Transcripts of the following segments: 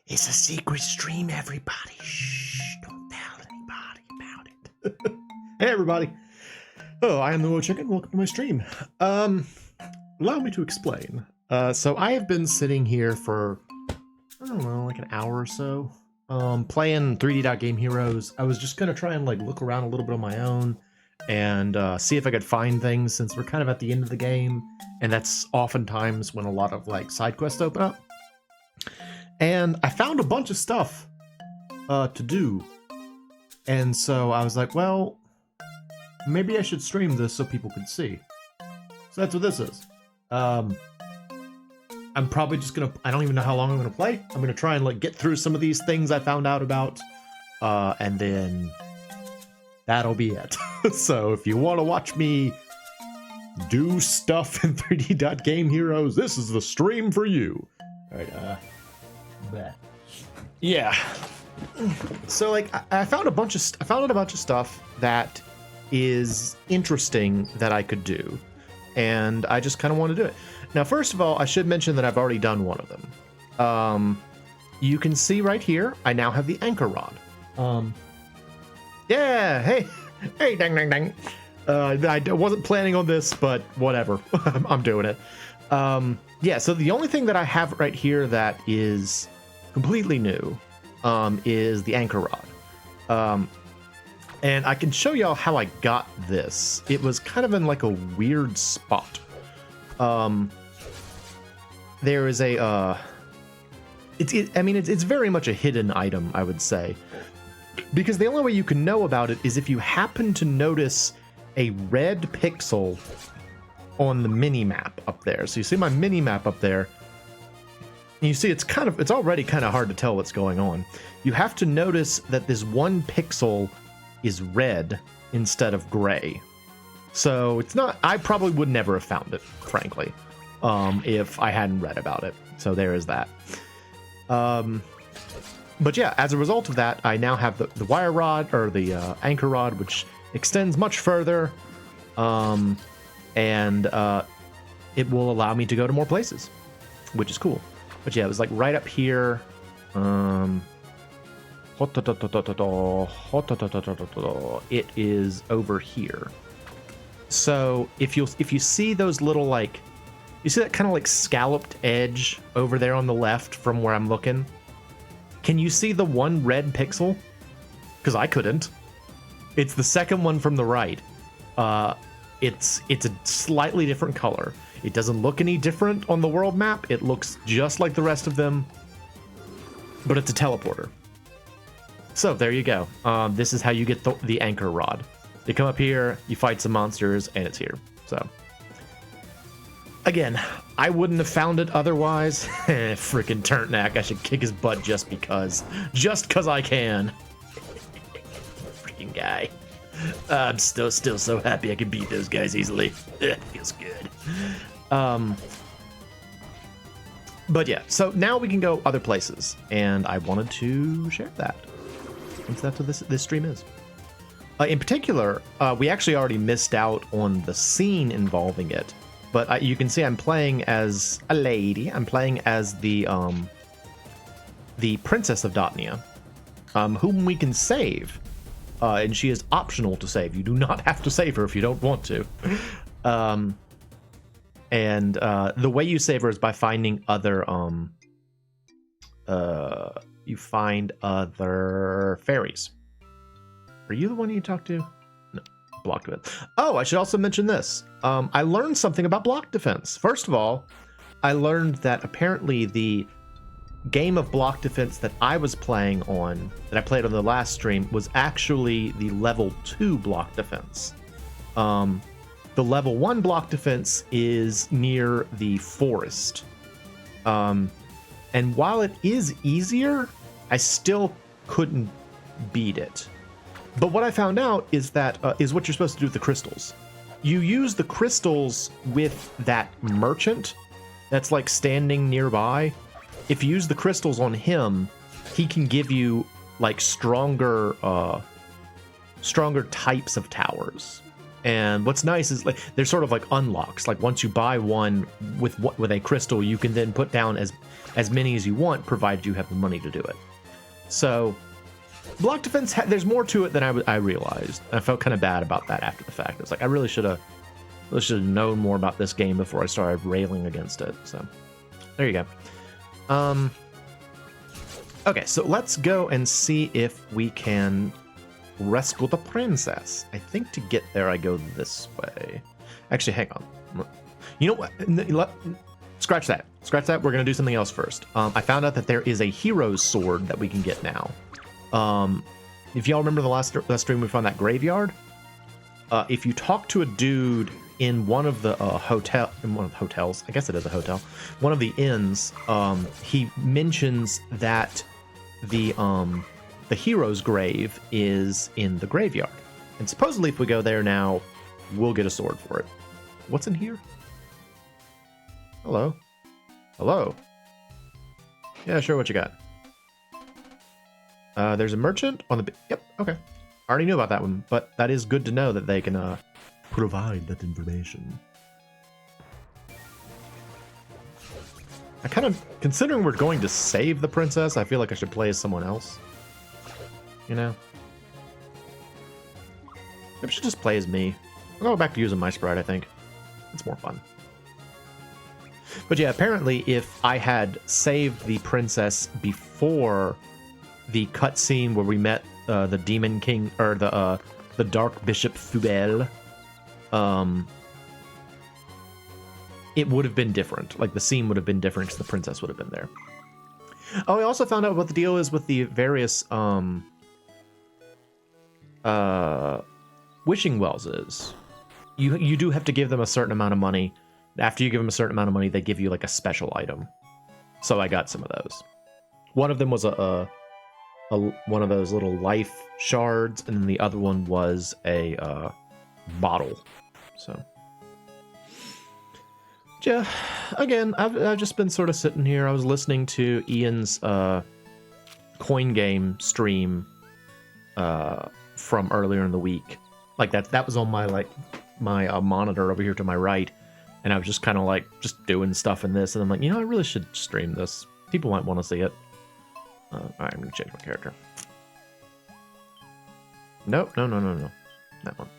It's a secret stream, everybody. Shh, don't tell anybody about it. Hey, everybody. Oh, I am the MoeChicken. Welcome to my stream. Allow me to explain. So I have been sitting here for, I don't know, like an hour or so, playing 3D Game Heroes. I was just going to try and, like, look around a little bit on my own and see if I could find things, since we're kind of at the end of the game, and that's oftentimes when a lot of, like, side quests open up. And I found a bunch of stuff to do. And so I was like, well, maybe I should stream this so people can see. So that's what this is. I'm probably just gonna, I don't even know how long I'm gonna play. I'm gonna try and like get through some of these things I found out about. And then that'll be it. So if you want to watch me do stuff in 3D Game Heroes, this is the stream for you. All right, yeah. So like I found a bunch of stuff that is interesting that I could do, and I just kind of want to do it. Now, first of all, I should mention that I've already done one of them. You can see right here, I now have the anchor rod. Yeah, hey, dang, dang, dang. I wasn't planning on this, but whatever, I'm doing it. Yeah, so the only thing that I have right here that is completely new is the anchor rod. And I can show y'all how I got this. It was kind of in like a weird spot. There is a it's very much a hidden item, I would say, because the only way you can know about it is if you happen to notice a red pixel on the mini map up there. So you see my mini map up there, and you see it's already kind of hard to tell what's going on. You have to notice that this one pixel is red instead of gray. So it's not, I probably would never have found it, frankly, if I hadn't read about it. So there is that. But yeah, as a result of that, I now have the wire rod, or the anchor rod, which extends much further, and it will allow me to go to more places, which is cool. But yeah, it was like right up here. It is over here. So if you see those little, like, you see that kind of like scalloped edge over there on the left from where I'm looking? Can you see the one red pixel? Because I couldn't. It's the second one from the right. It's a slightly different color. It doesn't look any different on the world map. It looks just like the rest of them, but it's a teleporter. So there you go. This is how you get the anchor rod. You come up here, you fight some monsters, and it's here. So again, I wouldn't have found it otherwise. Freaking Turtnack, I should kick his butt just because I can. Freaking guy. I'm still so happy I can beat those guys easily. Feels good. But yeah, so now we can go other places, and I wanted to share that, since that's what this stream is. In particular, we actually already missed out on the scene involving it, but you can see I'm playing as a lady. I'm playing as the Princess of Dotnia, whom we can save, and she is optional to save. You do not have to save her if you don't want to. And the way you save her is by finding other you find other fairies. Are you the one you talk to? No, blocked with. Oh, I should also mention this. I learned something about block defense. First of all, I learned that apparently the game of block defense that I was playing on, that I played on the last stream, was actually the level 2 block defense. The level 1 block defense is near the forest. And while it is easier, I still couldn't beat it. But what I found out is that is what you're supposed to do with the crystals. You use the crystals with that merchant that's like standing nearby. If you use the crystals on him, he can give you like stronger types of towers. And what's nice is like they're sort of like unlocks. Like once you buy one with a crystal, you can then put down as many as you want, provided you have the money to do it. So block defense, there's more to it than I realized. I felt kind of bad about that after the fact. It's like I really should have known more about this game before I started railing against it. So there you go. Okay, so let's go and see if we can rescue the princess. I think to get there, I go this way. Actually, hang on. You know what? Scratch that. Scratch that. We're going to do something else first. I found out that there is a hero's sword that we can get now. If y'all remember the last stream we found that graveyard, if you talk to a dude in one of the hotels, I guess it is a hotel, one of the inns, he mentions that the hero's grave is in the graveyard, and supposedly if we go there now, we'll get a sword for it. What's in here? Hello? Hello? Yeah, sure, what you got? There's a merchant on the... Yep, okay. I already knew about that one, but that is good to know that they can provide that information. I kind of... Considering we're going to save the princess, I feel like I should play as someone else. You know? Maybe I should just play as me. I'll go back to using my sprite, I think. It's more fun. But yeah, apparently if I had saved the princess before the cutscene where we met the Demon King, or the Dark Bishop Fubel, it would have been different. Like the scene would have been different because the princess would have been there. Oh, I also found out what the deal is with the various wishing wells is. You do have to give them a certain amount of money. After you give them a certain amount of money, they give you like a special item. So I got some of those. One of them was one of those little life shards, and then the other one was a bottle. So yeah, again, I've just been sort of sitting here. I was listening to Ian's coin game stream from earlier in the week. Like that was on my my monitor over here to my right, and I was just kind of like just doing stuff in this, and I'm like, you know, I really should stream this. People might want to see it. All right, I'm gonna change my character. Nope, no. That one.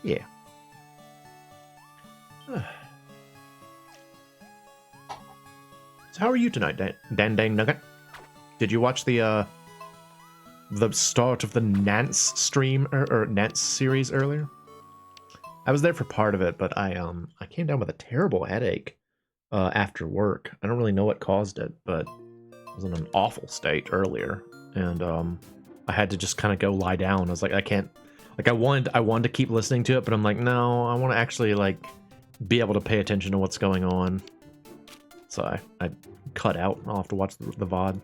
Yeah. So how are you tonight, Dan Dang Nugget? Did you watch the start of the Nance stream or Nance series earlier? I was there for part of it, but I came down with a terrible headache after work. I don't really know what caused it, but I was in an awful state earlier, and I had to just kind of go lie down. I was like, I can't. Like I wanted to keep listening to it, but I'm like, no, I want to actually like be able to pay attention to what's going on. So I cut out. I'll have to watch the VOD.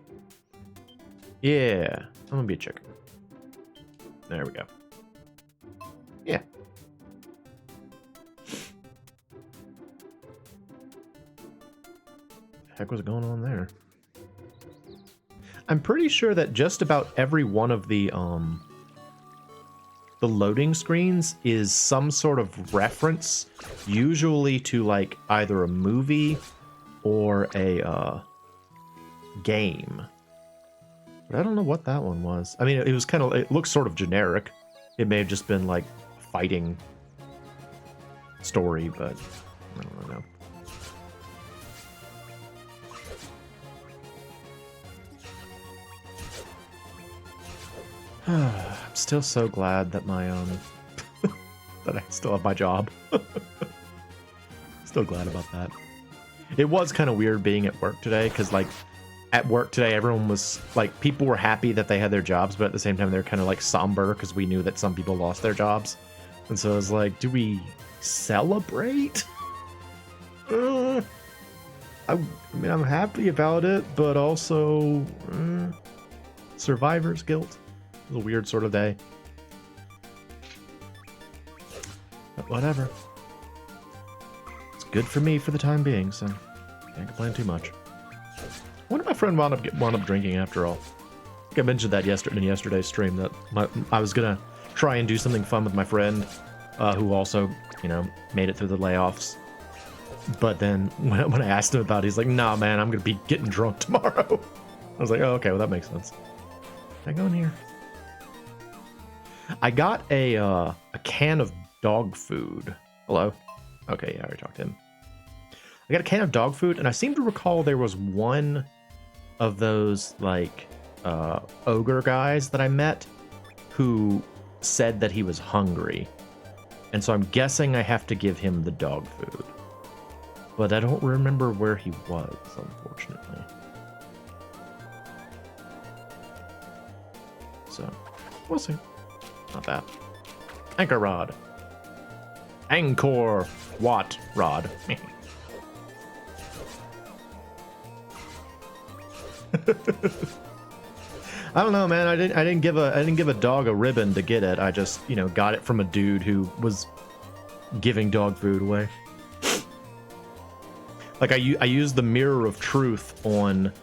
Yeah, I'm gonna be a chicken. There we go. Yeah. The heck was going on there? I'm pretty sure that just about every one of the loading screens is some sort of reference, usually to like either a movie or a game. But I don't know what that one was. I mean, it was kind of, it looks sort of generic. It may have just been like fighting story, but I don't know. I'm still so glad that my that I still have my job. Still glad about that. It was kind of weird being at work today, because like at work today everyone was like, people were happy that they had their jobs, but at the same time they're kind of like somber because we knew that some people lost their jobs. And so I was like, do we celebrate? I mean, I'm happy about it, but also survivor's guilt. It was a weird sort of day. But whatever. It's good for me for the time being, so can't complain too much. I wonder if my friend wound up drinking after all. I think I mentioned that in yesterday's stream that I was gonna try and do something fun with my friend, who also, you know, made it through the layoffs. But then when I asked him about it, he's like, "Nah, man, I'm gonna be getting drunk tomorrow." I was like, "Oh, okay, well that makes sense." Can I go in here? I got a can of dog food. Hello? Okay, yeah, I already talked to him. I got a can of dog food, and I seem to recall there was one of those, like, ogre guys that I met who said that he was hungry. And so I'm guessing I have to give him the dog food. But I don't remember where he was, unfortunately. So, we'll see. Not bad. Anchor rod. Angkor Wat rod. I don't know, man. I didn't give a dog a ribbon to get it. I just, you know, got it from a dude who was giving dog food away. Like I used the mirror of truth on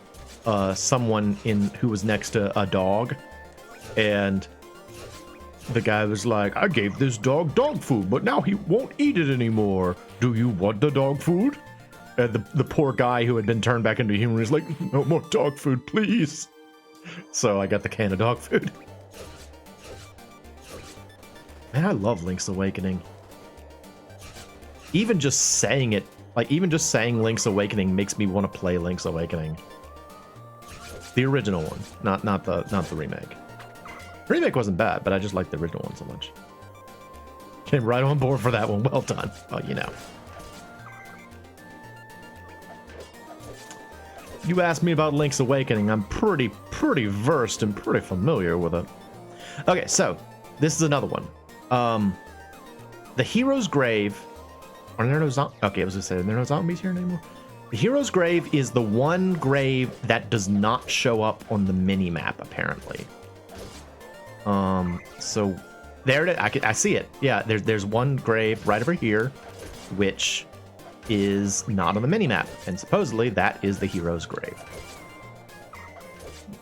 someone who was next to a dog, and the guy was like, "I gave this dog food, but now he won't eat it anymore. Do you want the dog food?" And the poor guy who had been turned back into a human was like, "No more dog food, please." So I got the can of dog food. Man, I love Link's Awakening. Even just saying it, like even just saying Link's Awakening makes me want to play Link's Awakening. The original one, not the remake. The remake wasn't bad, but I just like the original one so much. Came right on board for that one. Well done. Oh, you know. You asked me about Link's Awakening. I'm pretty versed and pretty familiar with it. Okay, so this is another one. The Hero's Grave. Are there no zombies? Okay, I was gonna say, are there no zombies here anymore? The Hero's Grave is the one grave that does not show up on the mini map, apparently. So there it is. I see it. Yeah, there's one grave right over here, which is not on the mini map, and supposedly that is the Hero's Grave.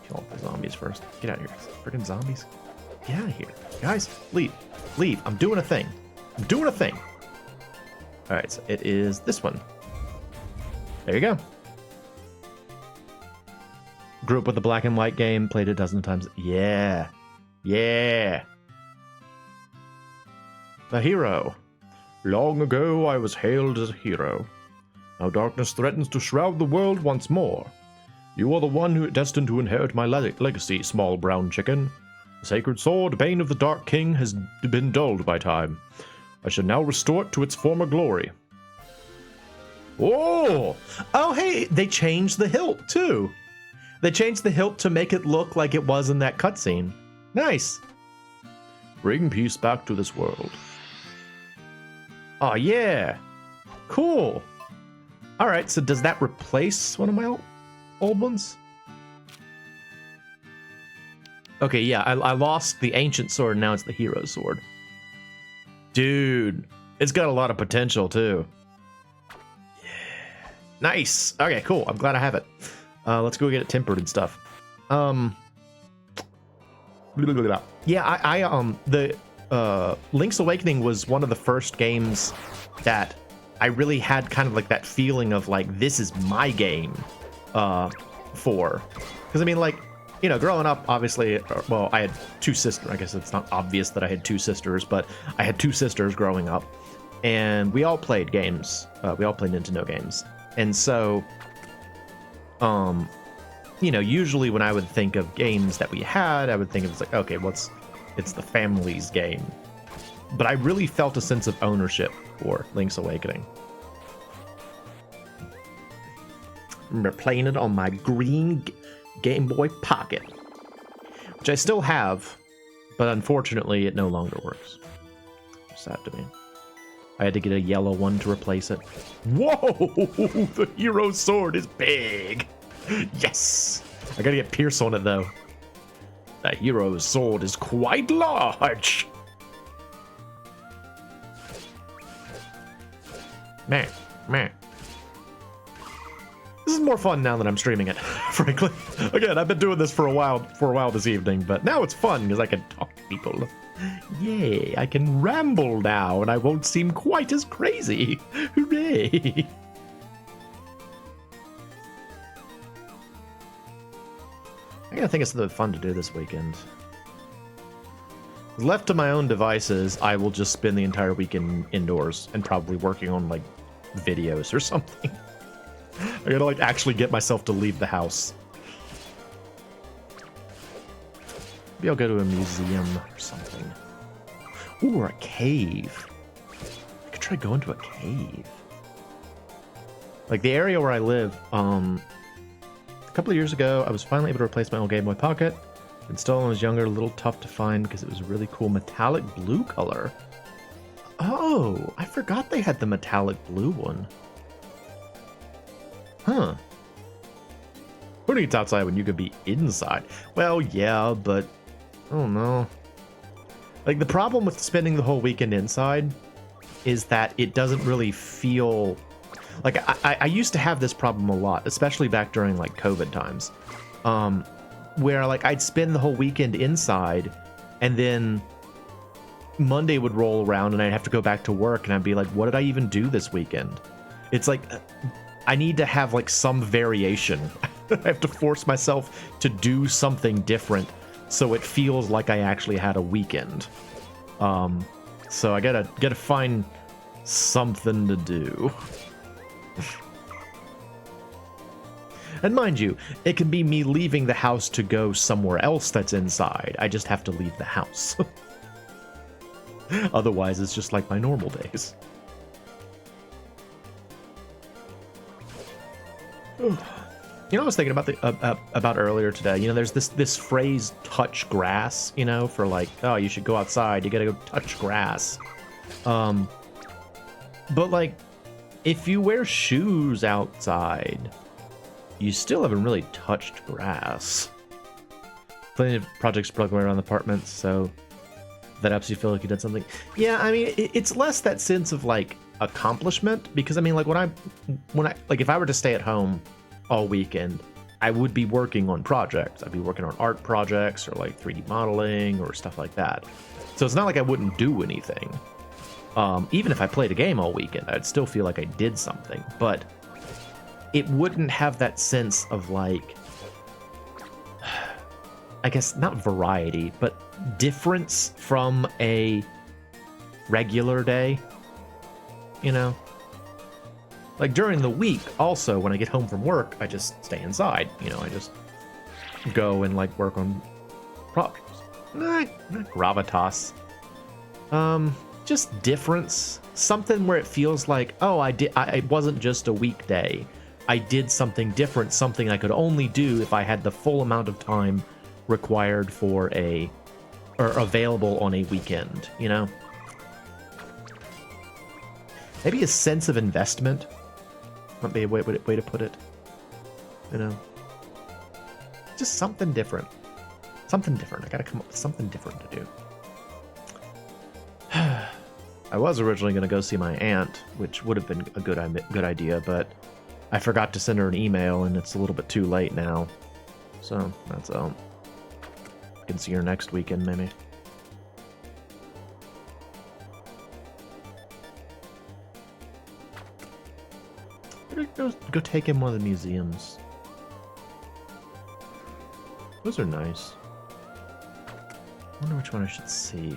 Kill off the zombies first. Get out of here, freaking zombies! Get out of here, guys! Leave! I'm doing a thing. All right, so it is this one. There you go. Grew up with the black and white game, played it a dozen times. Yeah. The hero. Long ago I was hailed as a hero. Now darkness threatens to shroud the world once more. You are the one who is destined to inherit my legacy, small brown chicken. The sacred sword, bane of the Dark King, has been dulled by time. I shall now restore it to its former glory. Oh, hey, they changed the hilt too. They changed the hilt to make it look like it was in that cutscene. Nice. Bring peace back to this world. Oh yeah, cool. All right, so does that replace one of my old ones? Okay, yeah, I lost the ancient sword, now it's the hero sword. Dude, it's got a lot of potential too. Yeah, nice. Okay, cool. I'm glad I have it. Let's go get it tempered and stuff. Yeah, the Link's Awakening was one of the first games that I really had kind of like that feeling of like, this is my game for. Because I mean, like, you know, growing up, obviously, well, I had two sisters. I guess it's not obvious that I had two sisters, but I had two sisters growing up, and we all played games. We all played Nintendo games. And so, you know, usually when I would think of games that we had, I would think of it's like, okay, it's the family's game. But I really felt a sense of ownership for Link's Awakening. I remember playing it on my green Game Boy Pocket, which I still have, but unfortunately it no longer works. Sad to me. I had to get a yellow one to replace it. Whoa! The hero's sword is big! Yes! I gotta get Pierce on it, though. The hero's sword is quite large! Man, man. This is more fun now that I'm streaming it, frankly. Again, I've been doing this for a while this evening, but now it's fun because I can talk to people. Yay, I can ramble now and I won't seem quite as crazy. Hooray! I gotta think of something fun to do this weekend. Left to my own devices, I will just spend the entire weekend indoors and probably working on like videos or something. I gotta like actually get myself to leave the house. Maybe I'll go to a museum or something. Ooh, or a cave. I could try going to a cave. Like the area where I live, a couple of years ago, I was finally able to replace my old Game Boy Pocket. Installed when I was younger, a little tough to find because it was a really cool metallic blue color. Oh, I forgot they had the metallic blue one. Huh. Who needs outside when you could be inside? Well, yeah, but I don't know. Like, the problem with spending the whole weekend inside is that it doesn't really feel... Like, I used to have this problem a lot, especially back during, like, COVID times. Where, like, I'd spend the whole weekend inside, and then Monday would roll around, and I'd have to go back to work, and I'd be like, what did I even do this weekend? It's like... I need to have like some variation. I have to force myself to do something different so it feels like I actually had a weekend. So I gotta find something to do. And mind you, it can be me leaving the house to go somewhere else that's inside. I just have to leave the house. Otherwise, it's just like my normal days. You know, I was thinking about about earlier today. You know, there's this phrase "touch grass." You know, for like, oh, you should go outside. You gotta go touch grass. But like, if you wear shoes outside, you still haven't really touched grass. Plenty of projects plugging around the apartments, so that helps you feel like you did something. Yeah, I mean, it's less that sense of like accomplishment, because I mean, like when I like, if I were to stay at home all weekend, I would be working on projects. I'd be working on art projects or like 3D modeling or stuff like that. So it's not like I wouldn't do anything. Even if I played a game all weekend, I'd still feel like I did something, but it wouldn't have that sense of like, I guess not variety, but difference from a regular day. You know, like during the week, also when I get home from work, I just stay inside. You know, I just go and like work on projects. Not gravitas. Just difference. Something where it feels like, oh, it wasn't just a weekday. I did something different, something I could only do if I had the full amount of time required for or available on a weekend, you know? Maybe a sense of investment might be a way to put it. You know, just something different. Something different. I gotta come up with something different to do. I was originally gonna go see my aunt, which would have been a good idea, but I forgot to send her an email, and it's a little bit too late now. So that's I can see her next weekend, maybe. Go take him one of the museums. Those are nice. I wonder which one I should see.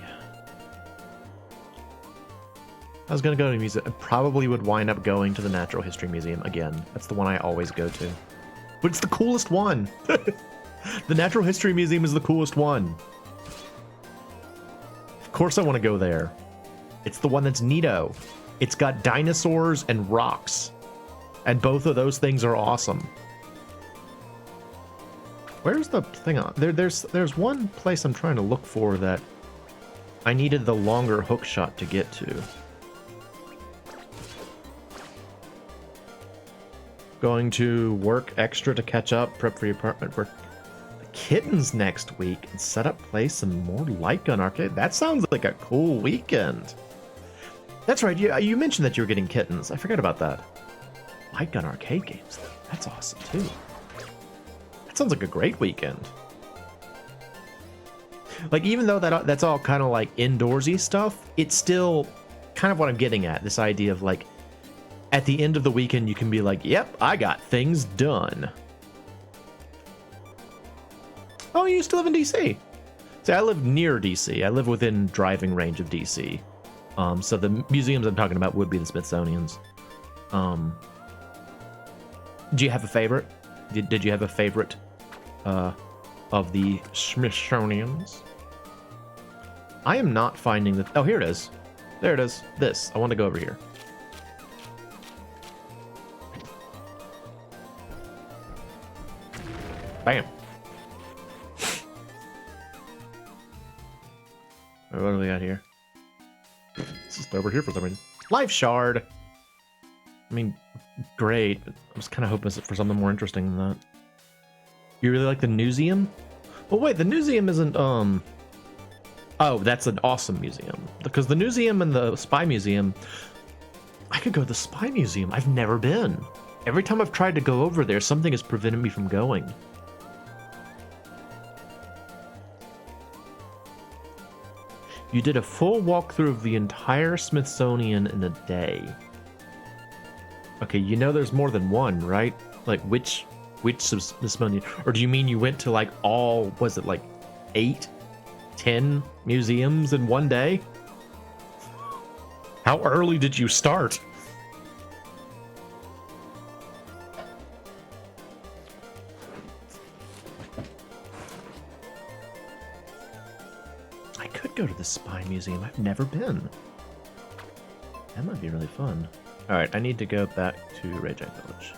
I was gonna go to a museum. I probably would wind up going to the Natural History Museum again. That's the one I always go to. But it's the coolest one! The Natural History Museum is the coolest one. Of course I want to go there. It's the one that's neato. It's got dinosaurs and rocks. And both of those things are awesome. Where's the thing on? There's one place I'm trying to look for that I needed the longer hook shot to get to. Going to work extra to catch up, prep for your apartment work. The kittens next week, and set up play some more light gun arcade. That sounds like a cool weekend. That's right, you mentioned that you were getting kittens. I forgot about that. Light gun arcade games. That's awesome too. That sounds like a great weekend. Like, even though that's all kind of like indoorsy stuff, it's still kind of what I'm getting at. This idea of like, at the end of the weekend, you can be like, yep, I got things done. Oh, you still live in DC? See, I live near DC. I live within driving range of DC. So the museums I'm talking about would be the Smithsonian's. Do you have a favorite? Did you have a favorite of the Smithsonian's? I am not finding the... Oh, here it is. There it is. This. I want to go over here. Bam. What do we got here? It's just over here for some reason. Life shard. I mean, great. I was kind of hoping for something more interesting than that. You really like the museum? Oh wait, the museum isn't Oh, that's an awesome museum. Because the museum and the spy museum, I could go to the spy museum. I've never been. Every time I've tried to go over there, something has prevented me from going. You did a full walkthrough of the entire Smithsonian in a day. Okay, you know there's more than one, right? Like, which Smithsonian? Or do you mean you went to, like, all, was it, like, 8, 10 museums in one day? How early did you start? Go to the Spy Museum. I've never been. That might be really fun. Alright, I need to go back to Reject Village.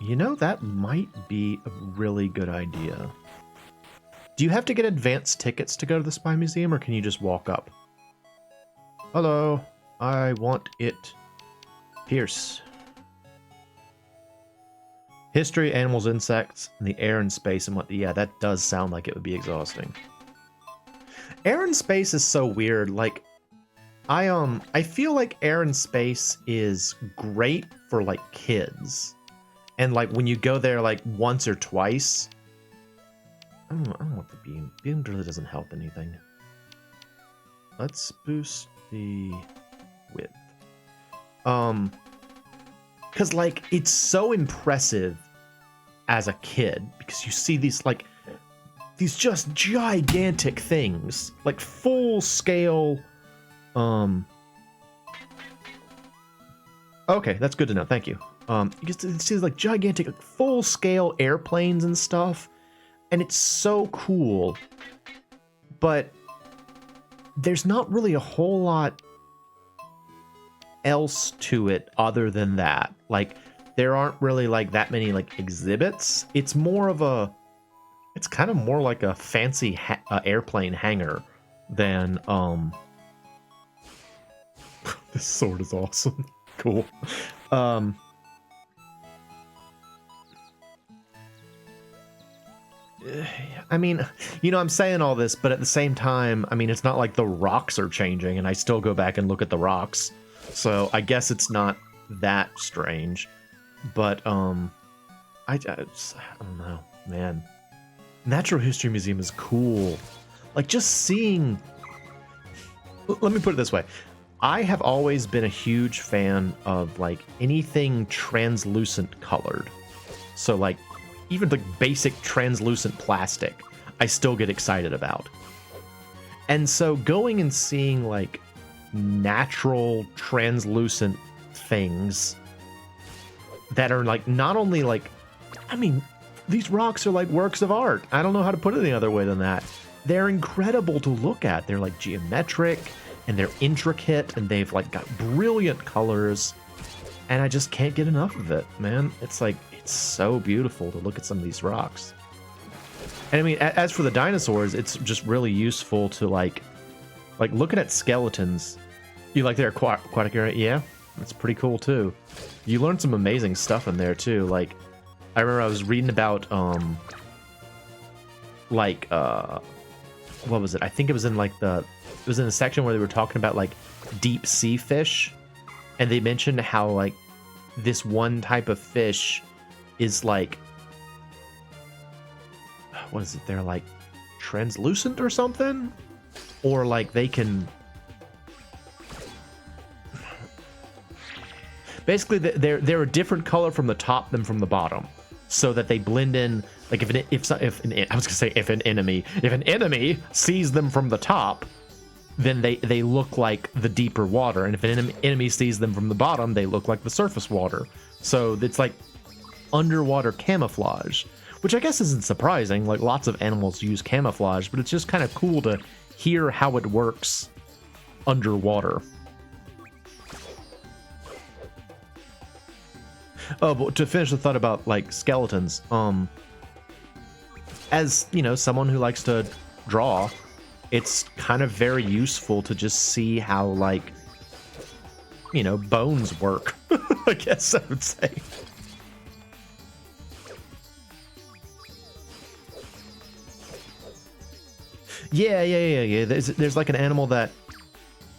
You know, that might be a really good idea. Do you have to get advance tickets to go to the Spy Museum, or can you just walk up? Hello, I want it. Pierce. History, animals, insects, and the air and space and what... Yeah, that does sound like it would be exhausting. Air and space is so weird. Like, I feel like air and space is great for, like, kids. And, like, when you go there, like, once or twice... I don't want the beam. Beam really doesn't help anything. Let's boost the width. Because, like, it's so impressive as a kid, because you see these, like, these just gigantic things, like full scale. Okay, that's good to know. Thank you. You can see like gigantic, like, full scale airplanes and stuff. And it's so cool, but there's not really a whole lot else to it other than that. Like, there aren't really like that many like exhibits. It's more of a, it's kind of more like a fancy airplane hangar than this sword is awesome. Cool. I mean, you know, I'm saying all this, but at the same time, I mean, it's not like the rocks are changing, and I still go back and look at the rocks. So I guess it's not that strange. But, I don't know, man. Natural History Museum is cool. Like, just seeing... Let me put it this way. I have always been a huge fan of, like, anything translucent colored. So, like, even the basic translucent plastic, I still get excited about. And so going and seeing like natural translucent things that are like not only like, I mean, these rocks are like works of art. I don't know how to put it any other way than that. They're incredible to look at. They're like geometric and they're intricate, and they've like got brilliant colors, and I just can't get enough of it, man. It's like, it's so beautiful to look at some of these rocks. And I mean, as for the dinosaurs, it's just really useful to like looking at skeletons. You like their aquatic area? Yeah, that's pretty cool too. You learn some amazing stuff in there too. Like, I remember I was reading about what was it? I think it was in like it was in a section where they were talking about like deep sea fish, and they mentioned how like this one type of fish is like, what is it? They're like translucent or something, or like they can. Basically, they're a different color from the top than from the bottom, so that they blend in. Like if an enemy sees them from the top, then they look like the deeper water, and if an enemy sees them from the bottom, they look like the surface water. So it's like underwater camouflage, which I guess isn't surprising. Like, lots of animals use camouflage, but it's just kind of cool to hear how it works underwater. Oh, but to finish the thought about like skeletons, as you know, someone who likes to draw, it's kind of very useful to just see how, like, you know, bones work. I guess I would say. Yeah. There's like an animal that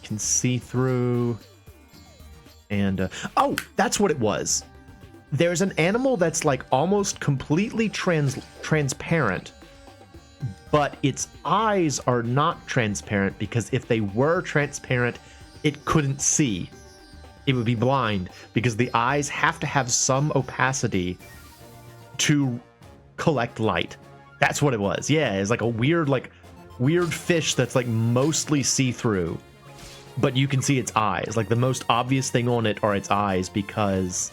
can see through, and oh, that's what it was. There's an animal that's like almost completely transparent, but its eyes are not transparent, because if they were transparent, it couldn't see. It would be blind, because the eyes have to have some opacity to collect light. That's what it was. Yeah, it's like a weird fish that's like mostly see-through, but you can see its eyes. Like, the most obvious thing on it are its eyes, because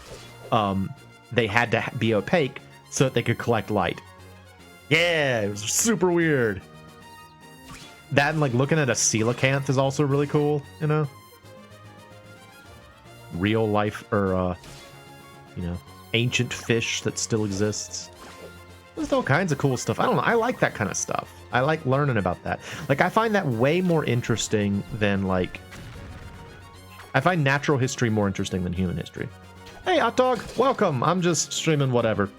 they had to be opaque so that they could collect light. Yeah, it was super weird. That, and like looking at a coelacanth is also really cool, you know? Real life, or you know, ancient fish that still exists. There's all kinds of cool stuff. I don't know, I like that kind of stuff. I like learning about that. Like, I find that way more interesting than like, I find natural history more interesting than human history. Hey, hot dog, welcome. I'm just streaming whatever.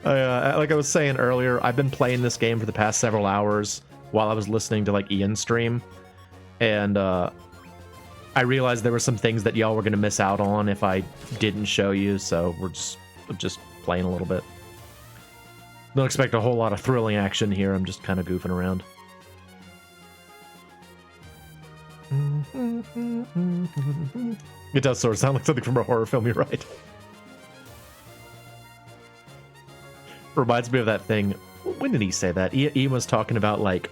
Like I was saying earlier, I've been playing this game for the past several hours while I was listening to like Ian stream, and I realized there were some things that y'all were gonna miss out on if I didn't show you, so we're just playing a little bit. Don't expect a whole lot of thrilling action here. I'm just kind of goofing around. It does sort of sound like something from a horror film, you're right. Reminds me of that thing. When did he say that? Ian was talking about like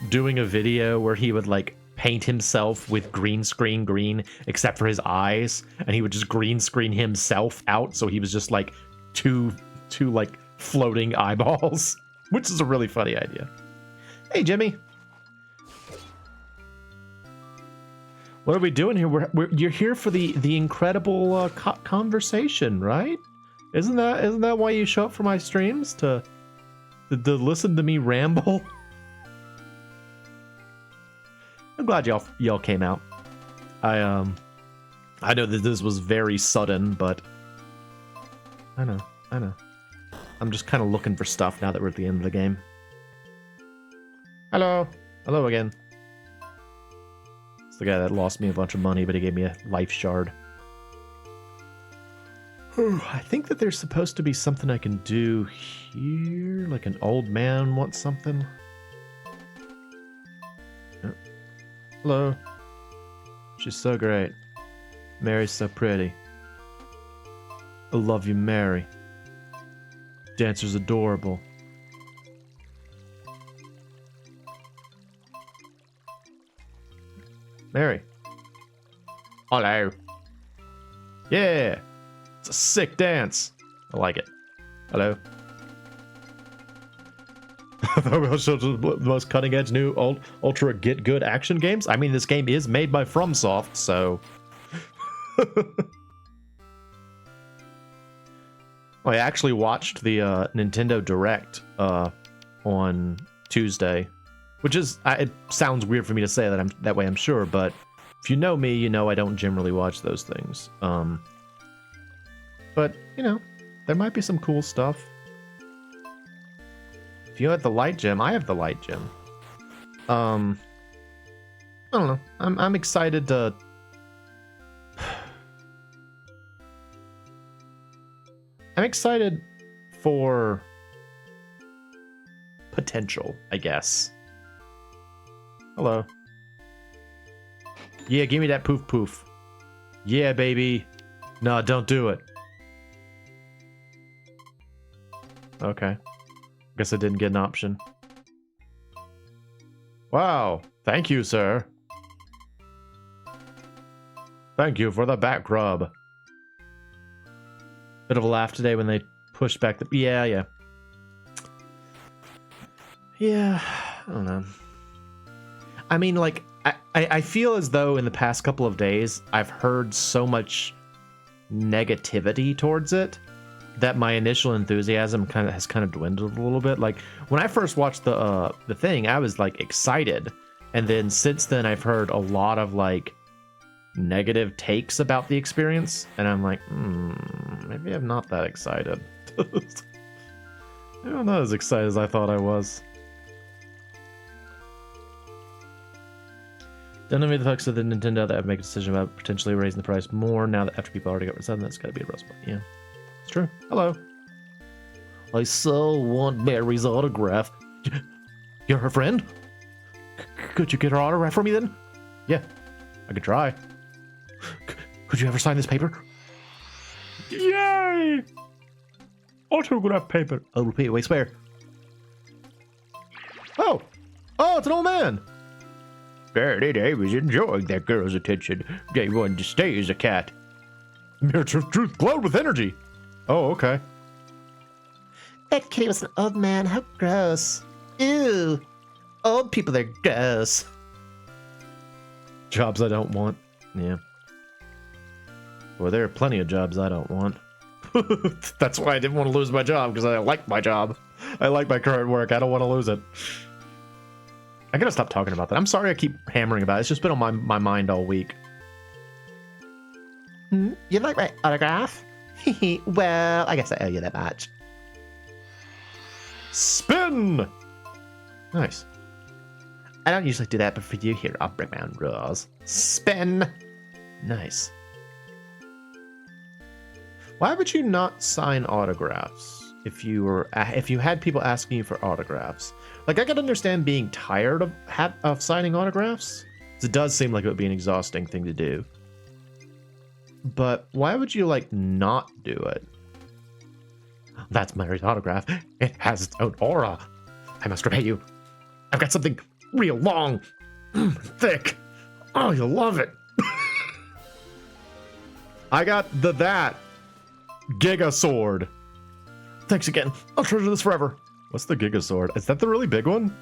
doing a video where he would like paint himself with green except for his eyes, and he would just green screen himself out, so he was just like two like floating eyeballs, which is a really funny idea. Hey, Jimmy. What are we doing here? You're here for the incredible conversation, right? Isn't that why you show up for my streams, to listen to me ramble? I'm glad y'all came out. I know that this was very sudden, but I know. I'm just kind of looking for stuff now that we're at the end of the game. Hello again. It's the guy that lost me a bunch of money, but he gave me a life shard. I think that there's supposed to be something I can do here, like an old man wants something. Oh. Hello. She's so great. Mary's so pretty. I love you, Mary. Dancer's adorable. Mary. Hello. Yeah. It's a sick dance. I like it. Hello. The most cutting edge new ultra get good action games. I mean, this game is made by FromSoft, so. I actually watched the Nintendo Direct on Tuesday, which is it sounds weird for me to say that way, I'm sure, but if you know me, you know I don't generally watch those things. But you know, there might be some cool stuff. If you have the light gem, I have the light gem. I don't know. I'm excited to. I'm excited for potential, I guess. Hello. Yeah, give me that poof poof. Yeah, baby. No, don't do it. Okay. Guess I didn't get an option. Wow. Thank you, sir. Thank you for the back rub. Bit of a laugh today when they pushed back the... Yeah. Yeah, I don't know. I mean, like, I feel as though in the past couple of days, I've heard so much negativity towards it that my initial enthusiasm has kind of dwindled a little bit. Like, when I first watched the thing, I was, like, excited. And then since then, I've heard a lot of, like, negative takes about the experience, and I'm like, maybe I'm not that excited. I'm not as excited as I thought I was. Don't know the folks of the Nintendo that have made a decision about potentially raising the price more now that after people already got rid of that's gotta be a rough spot. Yeah, it's true. Hello. I so want Mary's autograph. You're her friend? Could you get her autograph for me then? Yeah, I could try. Could you ever sign this paper? Yay! Autograph paper. I'll repeat it. Wait, swear. Oh, it's an old man. Daddy was enjoying that girl's attention. They wanted to stay as a cat. Mere truth glowed with energy. Oh, okay. That kitty was an old man. How gross. Ew. Old people, they're gross. Jobs I don't want. Yeah. Well, there are plenty of jobs I don't want. That's why I didn't want to lose my job, because I like my job. I like my current work. I don't want to lose it. I gotta stop talking about that. I'm sorry I keep hammering about it. It's just been on my mind all week. You like my autograph? Well, I guess I owe you that much. Spin! Nice. I don't usually do that, but for you here, I'll break my own rules. Spin! Nice. Why would you not sign autographs if you had people asking you for autographs? Like, I could understand being tired of signing autographs. It does seem like it would be an exhausting thing to do. But why would you, like, not do it? That's Mary's autograph. It has its own aura. I must repay you. I've got something real long, thick. Oh, you'll love it. I got that Giga Sword. Thanks again. I'll treasure this forever. What's the Giga Sword? Is that the really big one?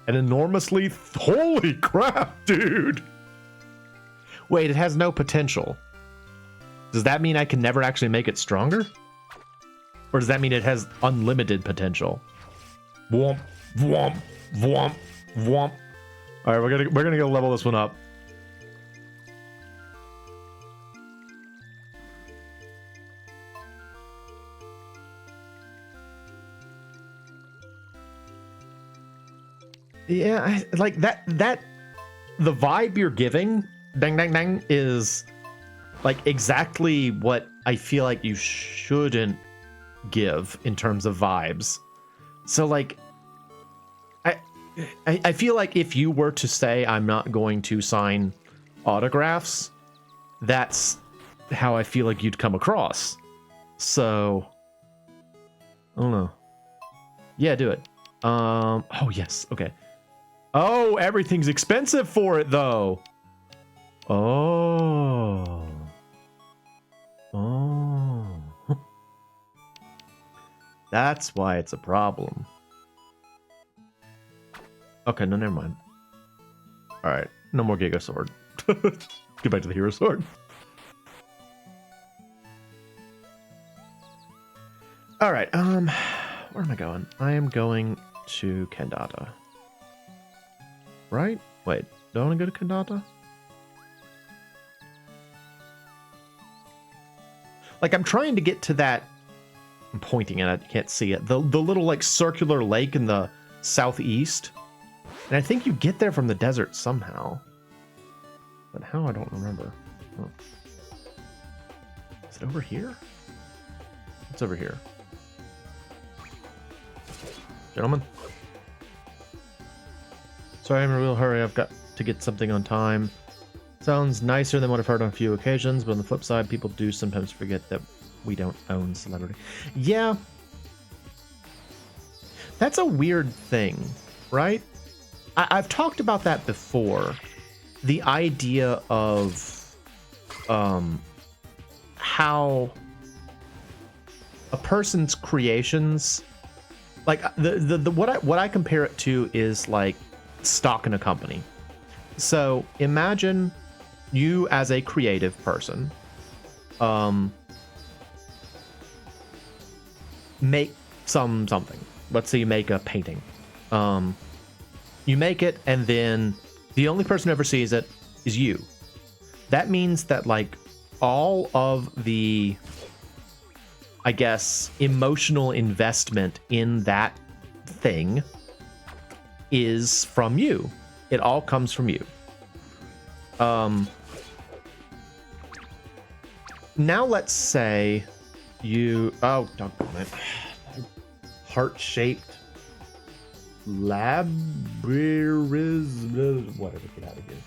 An enormously... Holy crap, dude! Wait, it has no potential. Does that mean I can never actually make it stronger? Or does that mean it has unlimited potential? Womp, womp, womp, womp. All right, we're gonna go level this one up. Yeah, like that the vibe you're giving, dang dang dang, is like exactly what I feel like you shouldn't give in terms of vibes. So like I feel like if you were to say I'm not going to sign autographs, that's how I feel like you'd come across. So I don't know. Yeah, do it. Oh yes, okay. Oh, everything's expensive for it though. Oh. That's why it's a problem. Okay, no, never mind. Alright, no more Giga Sword. Get back to the Hero Sword. Alright, where am I going? I am going to Kandata. Right? Wait, do I want to go to Kandata? Like, I'm trying to get to that... I'm pointing at it, you can't see it. The little, like, circular lake in the southeast. And I think you get there from the desert somehow. But how, I don't remember. Oh. Is it over here? It's over here. Gentlemen. Sorry, I'm in a real hurry. I've got to get something on time. Sounds nicer than what I've heard on a few occasions, but on the flip side, people do sometimes forget that we don't own celebrity. Yeah. That's a weird thing, right? I've talked about that before. The idea of how a person's creations, like what I compare it to is like stock in a company. So imagine you as a creative person make something. Let's say you make a painting. You make it, and then the only person who ever sees it is you. That means that, like, all of the, I guess, emotional investment in that thing is from you. It all comes from you. Now let's say you... Oh, don't do it. Heart-shaped labyrinth, whatever, get out of here.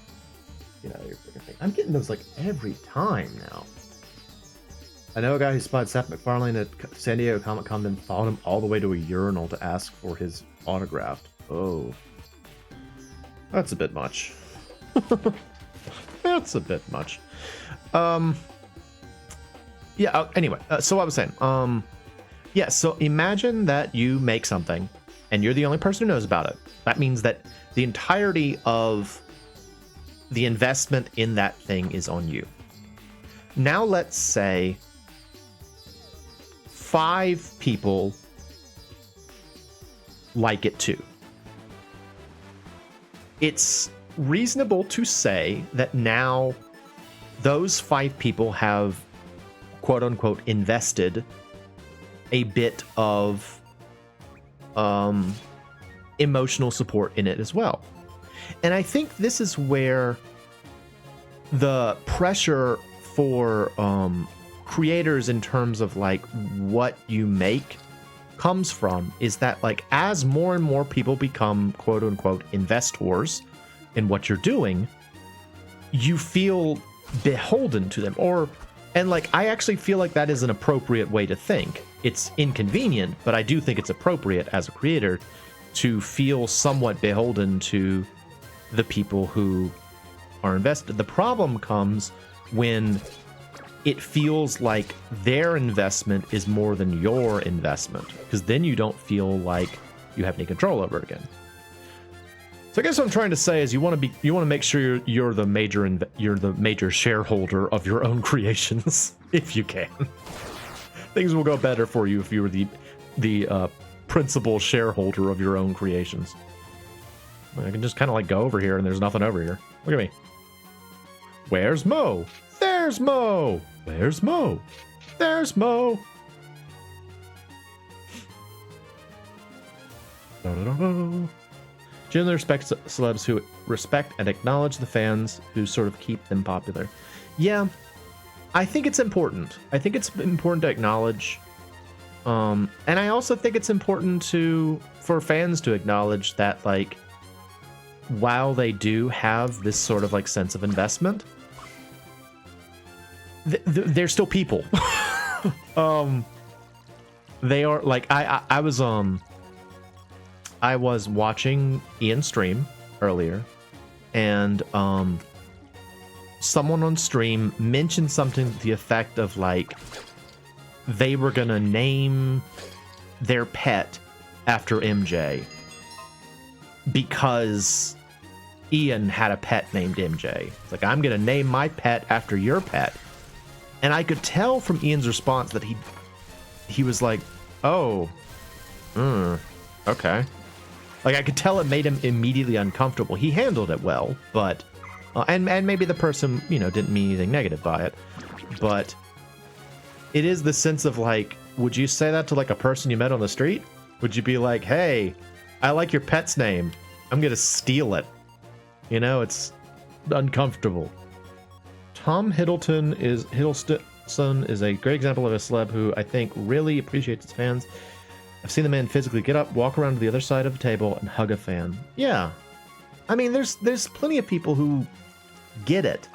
Get out of here, freaking thing. I'm getting those like every time now. I know a guy who spotted Seth MacFarlane at San Diego Comic-Con, then followed him all the way to a urinal to ask for his autograph. Oh. That's a bit much. That's a bit much. Yeah, anyway, so what I was saying, yeah, so imagine that you make something, and you're the only person who knows about it. That means that the entirety of the investment in that thing is on you. Now let's say 5 people like it too. It's reasonable to say that now those 5 people have, quote unquote, invested a bit of emotional support in it as well. And I think this is where the pressure for creators in terms of like what you make comes from, is that like as more and more people become quote unquote investors in what you're doing, you feel beholden to them. And like I actually feel like that is an appropriate way to think. It's inconvenient, but I do think it's appropriate as a creator to feel somewhat beholden to the people who are invested. The problem comes when it feels like their investment is more than your investment, because then you don't feel like you have any control over it again. So I guess what I'm trying to say is you want to make sure you're the major shareholder of your own creations if you can. Things will go better for you if you were the principal shareholder of your own creations. I can just kind of like go over here and there's nothing over here. Look at me. Where's Mo? There's Mo. Where's Mo? There's Mo. Generally respect celebs who respect and acknowledge the fans who sort of keep them popular. Yeah, I think it's important. I think it's important to acknowledge. And I also think it's important for fans to acknowledge that, like, while they do have this sort of like sense of investment, they're still people. They are like, I was watching Ian stream earlier, and someone on stream mentioned something to the effect of like they were gonna name their pet after MJ. because Ian had a pet named MJ. It's like, I'm going to name my pet after your pet. And I could tell from Ian's response that he was like, oh, okay. Like, I could tell it made him immediately uncomfortable. He handled it well, but, and maybe the person, you know, didn't mean anything negative by it, but it is the sense of like, would you say that to like a person you met on the street? Would you be like, hey, I like your pet's name. I'm going to steal it. You know, it's uncomfortable. Tom Hiddleston is a great example of a celeb who I think really appreciates his fans. I've seen the man physically get up, walk around to the other side of the table, and hug a fan. Yeah. I mean, there's plenty of people who get it.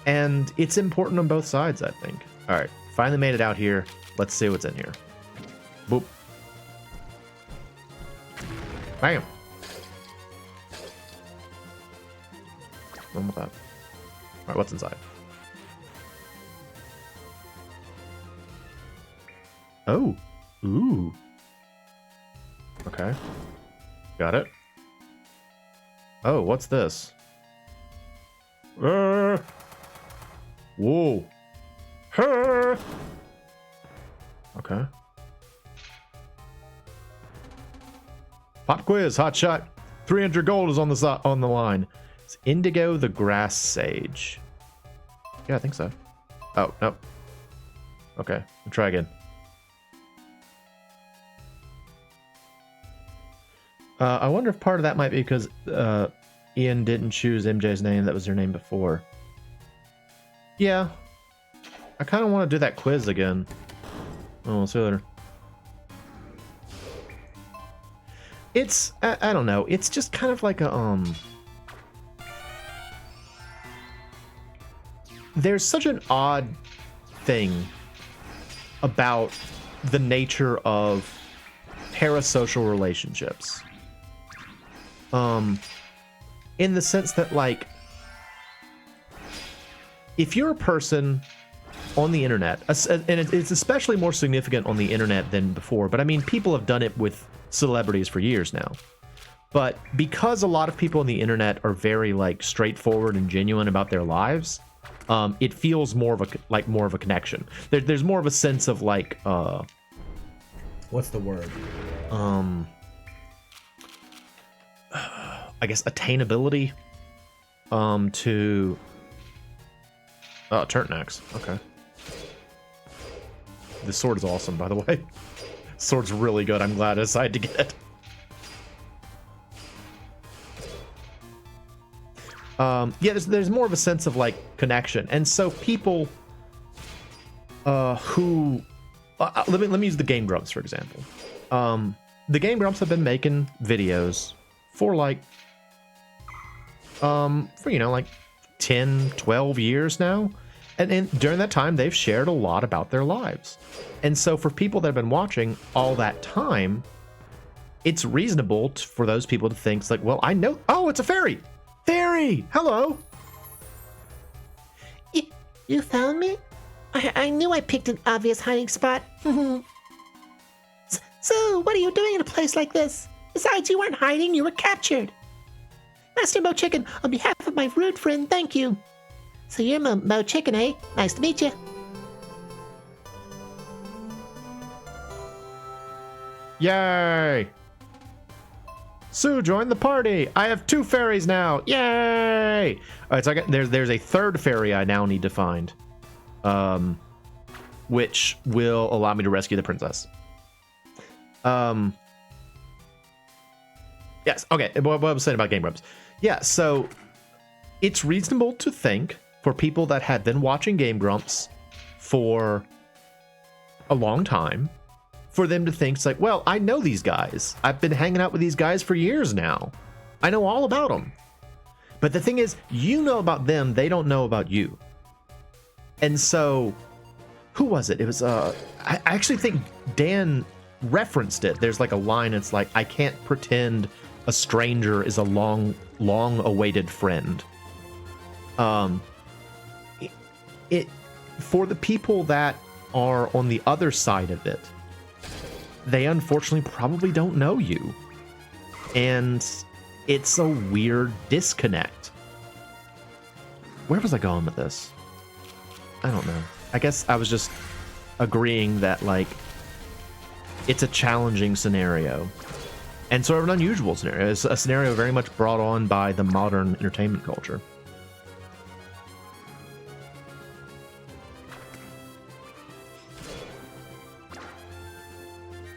And it's important on both sides, I think. All right. Finally made it out here. Let's see what's in here. Boop. Bam. One with that. All right, what's inside? Oh. Ooh. Okay. Got it. Oh, what's this? Whoa. Okay. Pop quiz, hot shot. 300 gold is on the line. It's Indigo the Grass Sage. Yeah, I think so. Oh, no. Okay, we'll try again. I wonder if part of that might be because Ian didn't choose MJ's name. That was her name before. Yeah. I kind of want to do that quiz again. Oh, we'll see you later. It's, I don't know. It's just kind of like a, there's such an odd thing about the nature of parasocial relationships. In the sense that, like, if you're a person on the internet, and it's especially more significant on the internet than before, but I mean, people have done it with celebrities for years now. But because a lot of people on the internet are very, like, straightforward and genuine about their lives, it feels more of a connection. There's more of a sense of, like, what's the word? I guess attainability to Turtnax. Okay. This sword is awesome, by the way. Sword's really good. I'm glad I decided to get it. Yeah, there's more of a sense of, like, connection, and so people who let me use the Game Grumps for example. The Game Grumps have been making videos for like you know, like 10, 12 years now, and during that time they've shared a lot about their lives, and so for people that have been watching all that time, it's reasonable for those people to think, like, well, I know, oh, it's a fairy. Fairy! Hello! You found me? I knew I picked an obvious hiding spot. So, what are you doing in a place like this? Besides, you weren't hiding, you were captured. Master MoeChicken, on behalf of my rude friend, thank you. So you're MoeChicken, eh? Nice to meet you. Yay! Sue joined the party. I have 2 fairies now. Yay! All right, so there's a 3rd fairy I now need to find, which will allow me to rescue the princess. Yes. Okay. What I was saying about Game Grumps. Yeah. So it's reasonable to think for people that had been watching Game Grumps for a long time, for them to think, it's like, well, I know these guys. I've been hanging out with these guys for years now. I know all about them. But the thing is, you know about them, they don't know about you. And so, who was it? It was, I actually think Dan referenced it. There's like a line, it's like, I can't pretend a stranger is a long awaited friend. It for the people that are on the other side of it, they unfortunately probably don't know you. And it's a weird disconnect. Where was I going with this? I don't know. I guess I was just agreeing that, like, it's a challenging scenario. And sort of an unusual scenario. It's a scenario very much brought on by the modern entertainment culture.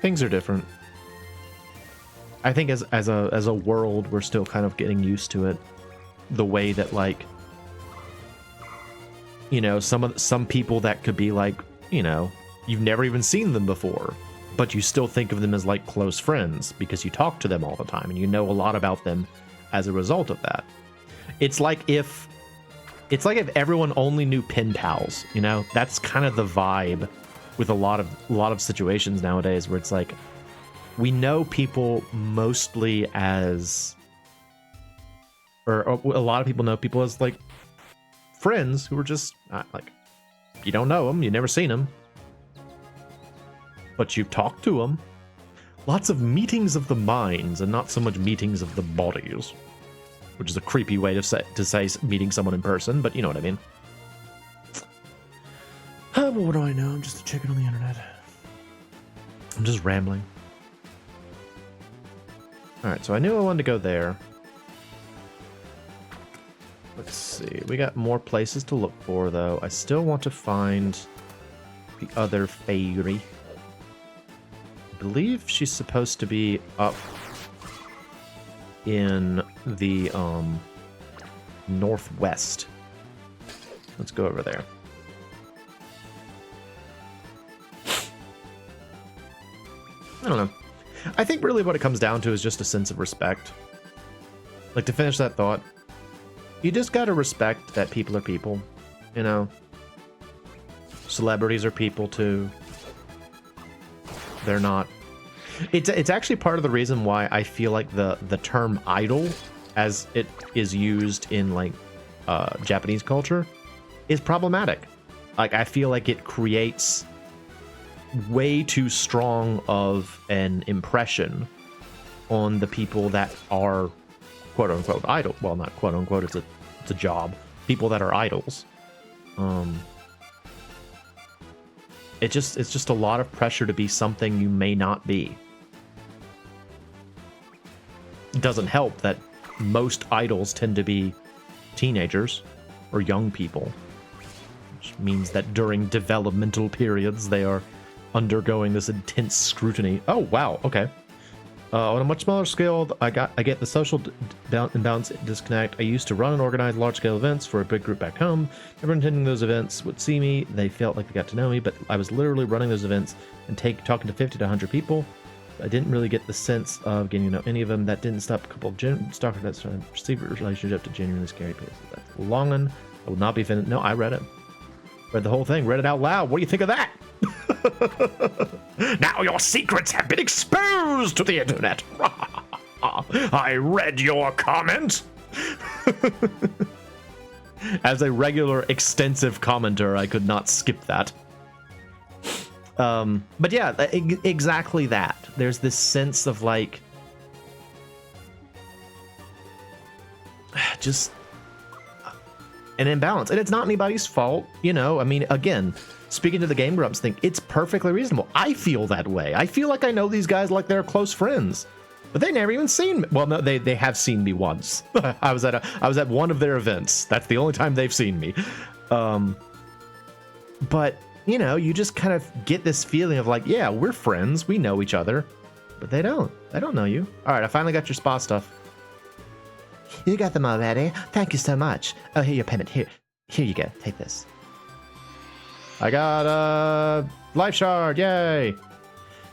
Things are different. I think as a world, we're still kind of getting used to it. The way that, like, you know, some people that could be like, you know, you've never even seen them before, but you still think of them as like close friends because you talk to them all the time and you know a lot about them as a result of that. It's like if everyone only knew pen pals, you know? That's kind of the vibe with a lot of situations nowadays where it's like we know people mostly as, or a lot of people know people as like friends who are just like, you don't know them, you've never seen them, but you've talked to them. Lots of meetings of the minds and not so much meetings of the bodies, which is a creepy way to say meeting someone in person, but you know what I mean. Well, what do I know? I'm just a chicken on the internet. I'm just rambling. Alright, so I knew I wanted to go there. Let's see. We got more places to look for, though. I still want to find the other fairy. I believe she's supposed to be up in the northwest. Let's go over there. I don't know. I think really what it comes down to is just a sense of respect. Like, to finish that thought, you just gotta respect that people are people, you know? Celebrities are people too. They're not... It's actually part of the reason why I feel like the term idol, as it is used in, like, Japanese culture, is problematic. Like, I feel like it creates way too strong of an impression on the people that are quote-unquote idol. Well, not quote-unquote, it's a job. People that are idols. It's just a lot of pressure to be something you may not be. It doesn't help that most idols tend to be teenagers or young people, which means that during developmental periods they are undergoing this intense scrutiny. Oh wow, okay. On a much smaller scale, I get the social imbalance disconnect. I used to run and organize large-scale events for a big group back home. Everyone attending those events would see me. They felt like they got to know me, but I was literally running those events and talking to 50 to 100 people. I didn't really get the sense of getting to know any of them. That didn't stop a couple of stalkers that started a perceived relationship to genuinely scary places. That's long one. I will not be finished. No, I read it. Read the whole thing. Read it out loud. What do you think of that? Now your secrets have been exposed to the internet. I read your comment. As a regular extensive commenter, I could not skip that. But yeah, exactly that. There's this sense of like just an imbalance, and it's not anybody's fault, you know. I mean, again, speaking to the Game Grumps thing, it's perfectly reasonable. I feel that way. I feel like I know these guys like they're close friends, but they never even seen me. Well, no, they have seen me once. I was at one of their events. That's the only time they've seen me. But you know, you just kind of get this feeling of like, yeah, we're friends, we know each other, but they don't know you. All right, I finally got your spa stuff. You got them already. Thank you so much. Oh, here your payment. Here you go. Take this. I got a life shard. Yay!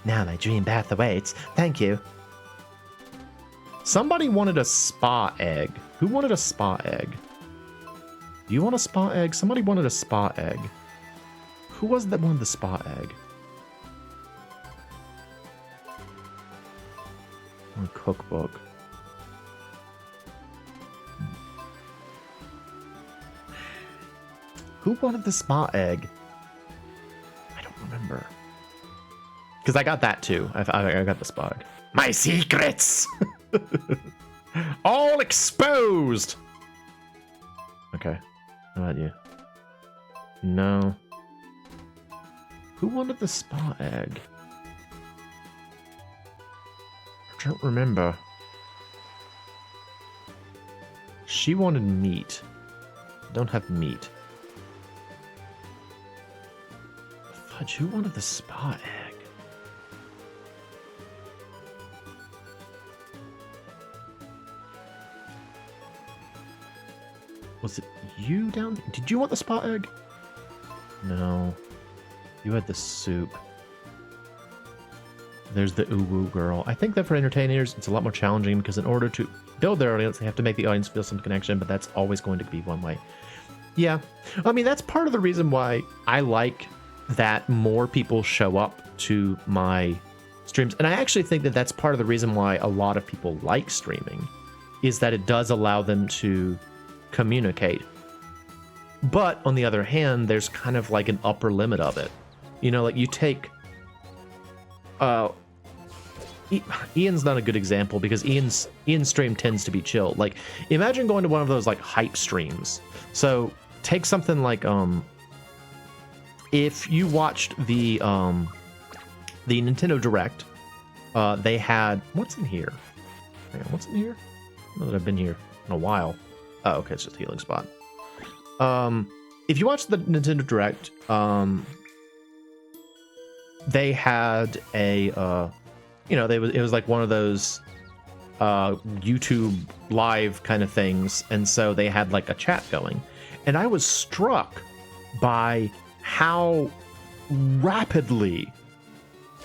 Now my dream bath awaits. Thank you. Somebody wanted a spa egg. Who wanted a spa egg? Do you want a spa egg? Somebody wanted a spa egg. Who was that wanted the spa egg? A cookbook. Who wanted the spa egg? I don't remember. Because I got that too. I got the spa egg. My secrets! All exposed. Okay. How about you? No. Who wanted the spa egg? I don't remember. She wanted meat. Don't have meat. Fudge, who wanted the spa egg? Was it you down? Did you want the spa egg? No. You had the soup. There's the uwu girl. I think that for entertainers, it's a lot more challenging because in order to build their audience, they have to make the audience feel some connection, but that's always going to be one way. Yeah. I mean, that's part of the reason why I like that more people show up to my streams. And I actually think that that's part of the reason why a lot of people like streaming, is that it does allow them to communicate. But on the other hand, there's kind of like an upper limit of it. You know, like you take Ian's not a good example because Ian's stream tends to be chill. Like, imagine going to one of those like hype streams. So take something like if you watched the Nintendo Direct, they had what's in here? Hang on, what's in here? I don't know that I've been here in a while. Oh, okay, it's just a healing spot. If you watch the Nintendo Direct, they had a it was like one of those YouTube live kind of things, and so they had like a chat going, and I was struck by how rapidly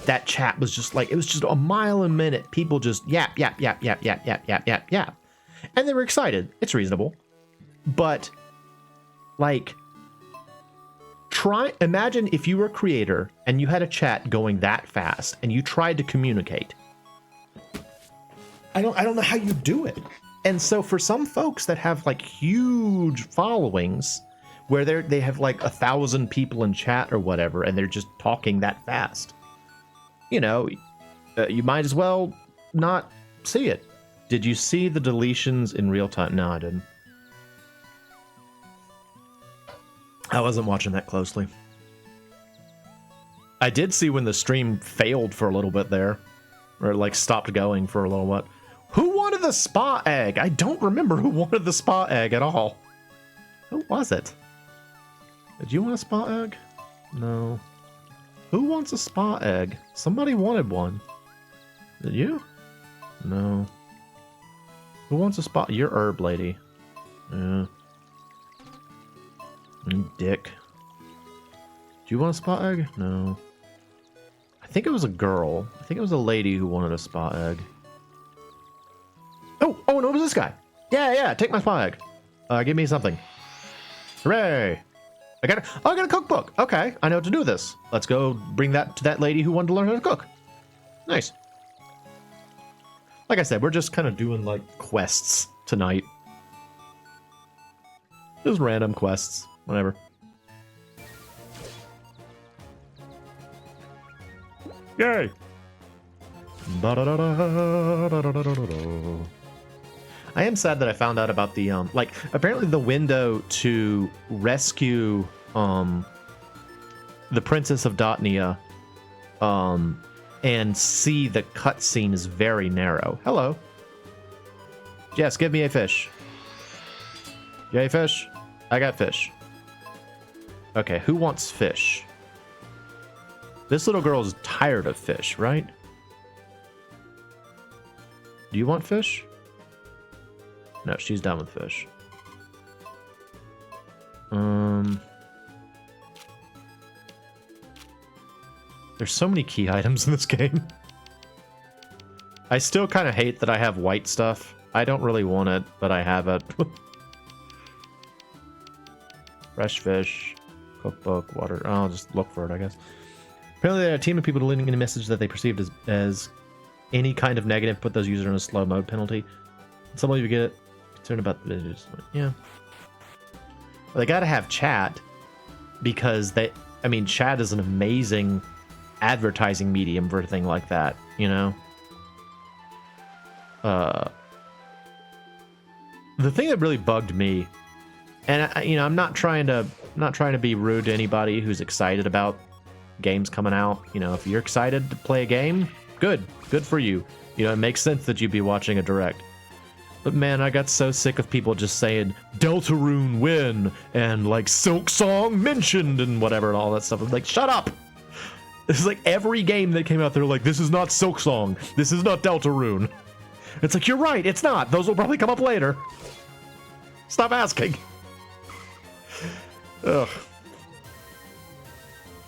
that chat was just like, it was just a mile a minute, people just yap yap yap yap yap yap yap yap yap, and they were excited. It's reasonable, but like, imagine if you were a creator and you had a chat going that fast and you tried to communicate. I don't know how you do it. And so for some folks that have like huge followings where they have like 1,000 people in chat or whatever, and they're just talking that fast, you know, you might as well not see it. Did you see the deletions in real time? No, I didn't. I wasn't watching that closely. I did see when the stream failed for a little bit there, or like stopped going for a little bit. Who wanted the spa egg? I don't remember who wanted the spa egg at all. Who was it? Did you want a spa egg? No. Who wants a spa egg? Somebody wanted one. Did you? No. Who wants a spa? You're herb lady. Yeah. Dick. Do you want a spa egg? No. I think it was a girl. I think it was a lady who wanted a spa egg. Oh, no, it was this guy. Yeah, take my spa egg. Give me something. Hooray. I got a cookbook. Okay, I know what to do with this. Let's go bring that to that lady who wanted to learn how to cook. Nice. Like I said, we're just kind of doing like quests tonight. Just random quests. Whatever. Yay! I am sad that I found out about the like, apparently the window to rescue the Princess of Dotnia and see the cutscene is very narrow. Hello. Yes, give me a fish. Yay, fish. I got fish. Okay, who wants fish? This little girl is tired of fish, right? Do you want fish? No, she's done with fish. There's so many key items in this game. I still kind of hate that I have white stuff. I don't really want it, but I have it. Fresh fish. Cookbook, water. I'll just look for it, I guess. Apparently, there are a team of people deleting any message that they perceived as any kind of negative, put those users in a slow mode penalty. Some of you get concerned about the videos. Yeah. Well, they gotta have chat because chat is an amazing advertising medium for a thing like that, you know? the thing that really bugged me, and I'm not trying to be rude to anybody who's excited about games coming out. If you're excited to play a game, good for you. It makes sense that you'd be watching a direct. But man, I got so sick of people just saying Deltarune win and like Silk Song mentioned and whatever and all that stuff. I'm like, shut up. This is like every game that came out, they're like, this is not Silk Song, this is not Deltarune. It's like, you're right, it's not. Those will probably come up later. Stop asking. Ugh.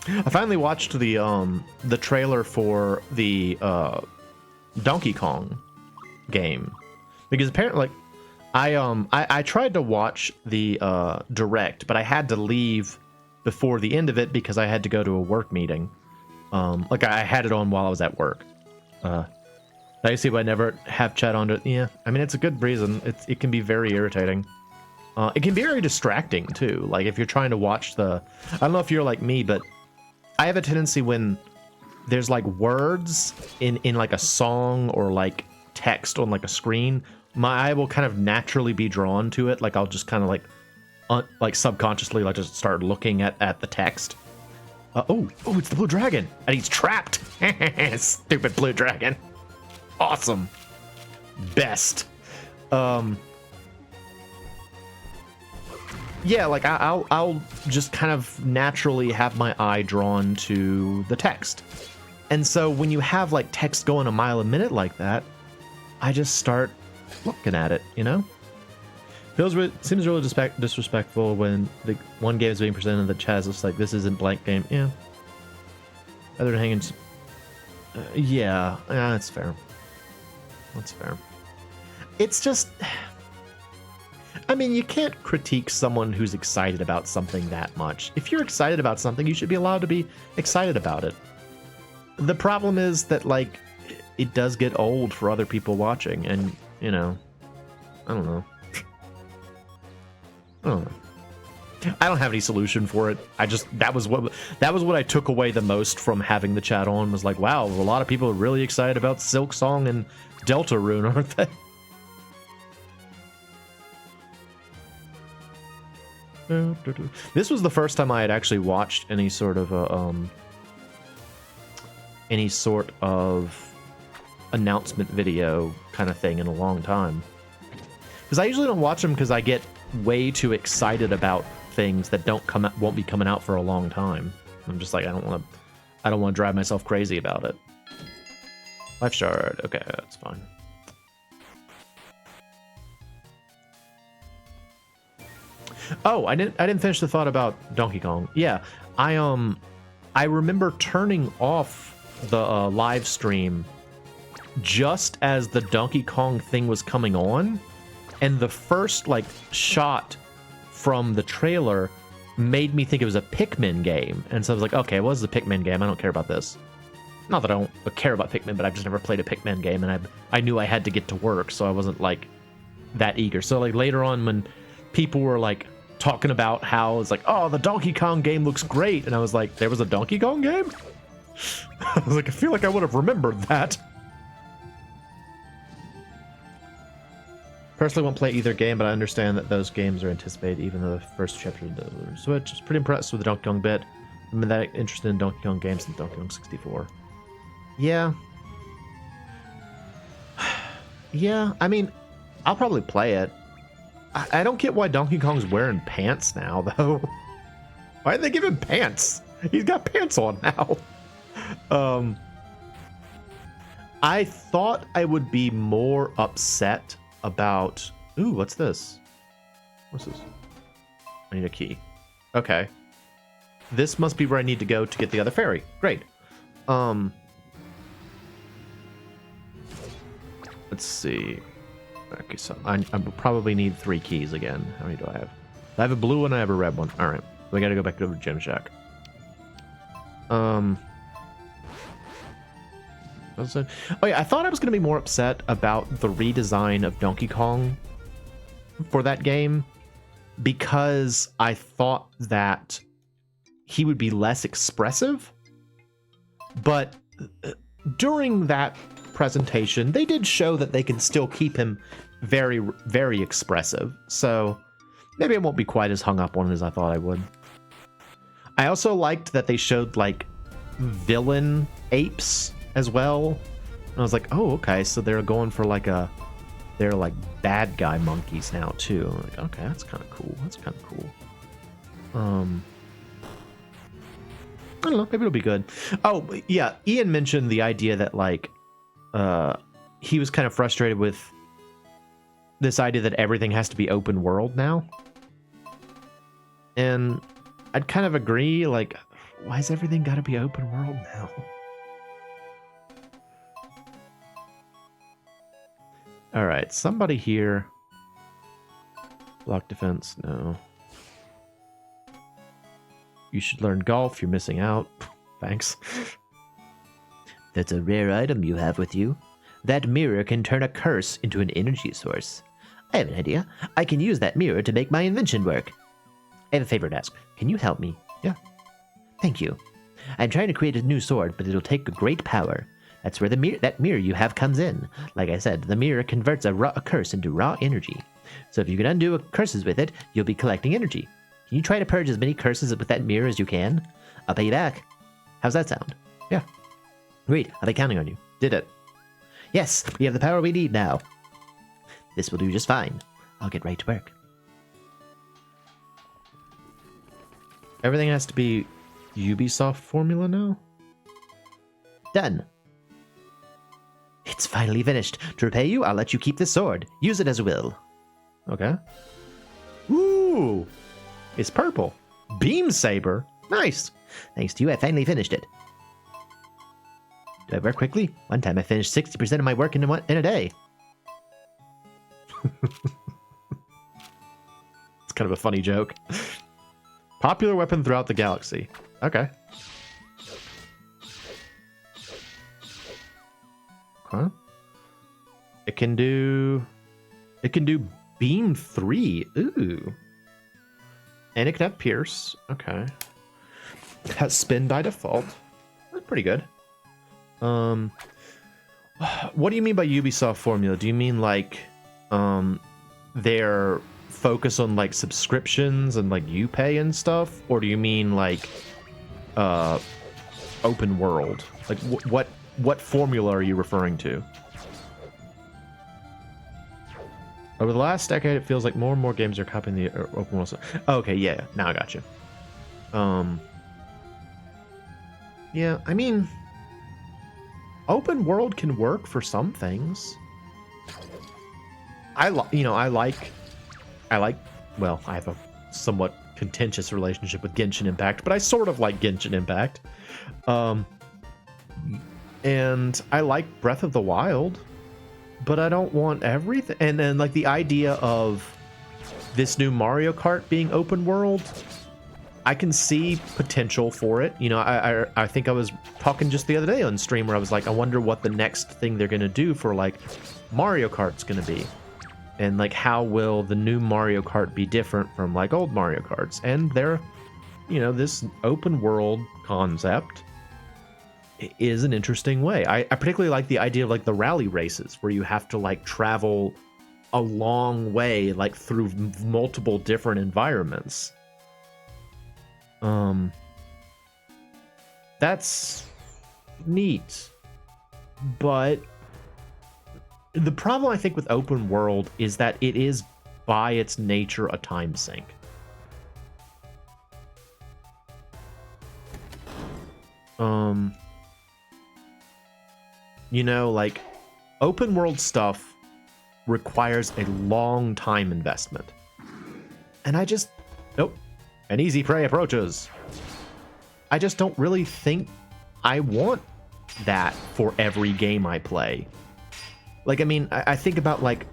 I finally watched the trailer for the Donkey Kong game, because apparently, I tried to watch the direct, but I had to leave before the end of it because I had to go to a work meeting. Like I had it on while I was at work. I see, but I never have chat on it. Yeah, I mean it's a good reason. It can be very irritating. It can be very distracting too. Like if you're trying to watch I don't know if you're like me, but I have a tendency when there's like words in like a song or like text on like a screen, my eye will kind of naturally be drawn to it. Like I'll just kind of like subconsciously like just start looking at the text. Oh, it's the blue dragon and he's trapped. Stupid blue dragon. Awesome. Best. Yeah, like I'll just kind of naturally have my eye drawn to the text. And so when you have like text going a mile a minute like that, I just start looking at it, Seems really disrespectful when the one game is being presented in the chat. It's like, this isn't blank game. Yeah. Other than hanging. Yeah, that's fair. That's fair. It's just, I mean, you can't critique someone who's excited about something that much. If you're excited about something, you should be allowed to be excited about it. The problem is that, like, it does get old for other people watching, and, I don't know. I don't have any solution for it. That was what I took away the most from having the chat on, was like, wow, a lot of people are really excited about Silk Song and Deltarune, aren't they? This was the first time I had actually watched any sort of announcement video kind of thing in a long time. Because I usually don't watch them because I get way too excited about things that won't be coming out for a long time. I'm just like, I don't want to drive myself crazy about it. Life shard. Okay, that's fine. Oh, I didn't finish the thought about Donkey Kong. Yeah, I remember turning off the live stream just as the Donkey Kong thing was coming on, and the first like shot from the trailer made me think it was a Pikmin game, and so I was like, okay, well, this is a Pikmin game. I don't care about this. Not that I don't care about Pikmin, but I've just never played a Pikmin game, and I knew I had to get to work, so I wasn't like that eager. So like later on, when people were like talking about how it's like, oh, the Donkey Kong game looks great, and I was like, there was a Donkey Kong game? I was like, I feel like I would have remembered that. Personally won't play either game, but I understand that those games are anticipated, even though the first chapter doesn't switch. It's pretty impressed with the Donkey Kong bit. I've been that interested in Donkey Kong games since Donkey Kong 64. Yeah. Yeah, I mean, I'll probably play it. I don't get why Donkey Kong's wearing pants now, though. Why did they give him pants? He's got pants on now. I thought I would be more upset about... Ooh, what's this? What's this? I need a key. Okay. This must be where I need to go to get the other fairy. Great. Let's see. Okay, so I probably need 3 keys again. How many do I have? I have a blue one, I have a red one. Alright. We gotta go back to the gym shack. Oh yeah, I thought I was gonna be more upset about the redesign of Donkey Kong for that game, because I thought that he would be less expressive. But during that presentation. They did show that they can still keep him very, very expressive. So maybe I won't be quite as hung up on it as I thought I would. I also liked that they showed like villain apes as well. And I was like, oh, okay, so they're going for like they're like bad guy monkeys now too. I'm like, okay, that's kind of cool. That's kind of cool. I don't know, maybe it'll be good. Oh, yeah, Ian mentioned the idea that like he was kind of frustrated with this idea that everything has to be open world now. And I'd kind of agree, like, why has everything got to be open world now? All right, somebody here. Block defense, no. You should learn golf, you're missing out. Thanks. That's a rare item you have with you. That mirror can turn a curse into an energy source. I have an idea. I can use that mirror to make my invention work. I have a favor to ask. Can you help me? Yeah. Thank you. I'm trying to create a new sword, but it'll take a great power. That's where that mirror you have comes in. Like I said, the mirror converts a curse into raw energy. So if you can undo curses with it, you'll be collecting energy. Can you try to purge as many curses with that mirror as you can? I'll pay you back. How's that sound? Yeah. Great. I'll be counting on you. Did it. Yes, we have the power we need now. This will do just fine. I'll get right to work. Everything has to be Ubisoft formula now? Done. It's finally finished. To repay you, I'll let you keep this sword. Use it as you will. Okay. Ooh! It's purple. Beam saber. Nice. Thanks to you, I finally finished it. Do I work quickly? One time I finished 60% of my work in a day. It's kind of a funny joke. Popular weapon throughout the galaxy. Okay. Huh? It can do beam 3. Ooh. And it can have pierce. Okay. It has spin by default. That's pretty good. What do you mean by Ubisoft formula? Do you mean like their focus on like subscriptions and like Upay and stuff, or do you mean like open world? Like what formula are you referring to? Over the last decade, it feels like more and more games are copying the open world. Okay, yeah, now I got you. Yeah, I mean, open world can work for some things. I like. Well, I have a somewhat contentious relationship with Genshin Impact, but I sort of like Genshin Impact. And I like Breath of the Wild, but I don't want everything. And then like the idea of this new Mario Kart being open world, I can see potential for it. You know, I think I was talking just the other day on stream where I was like, I wonder what the next thing they're gonna do for like Mario Kart's gonna be. And like, how will the new Mario Kart be different from like old Mario Karts? And they're, you know, this open world concept is an interesting way. I particularly like the idea of like the rally races where you have to like travel a long way, like through multiple different environments. That's neat. But the problem I think with open world is that it is by its nature a time sink. You know, like open world stuff requires a long time investment. And I just, nope, an easy prey approaches. I just don't really think I want that for every game I play. Like, I mean, I think about like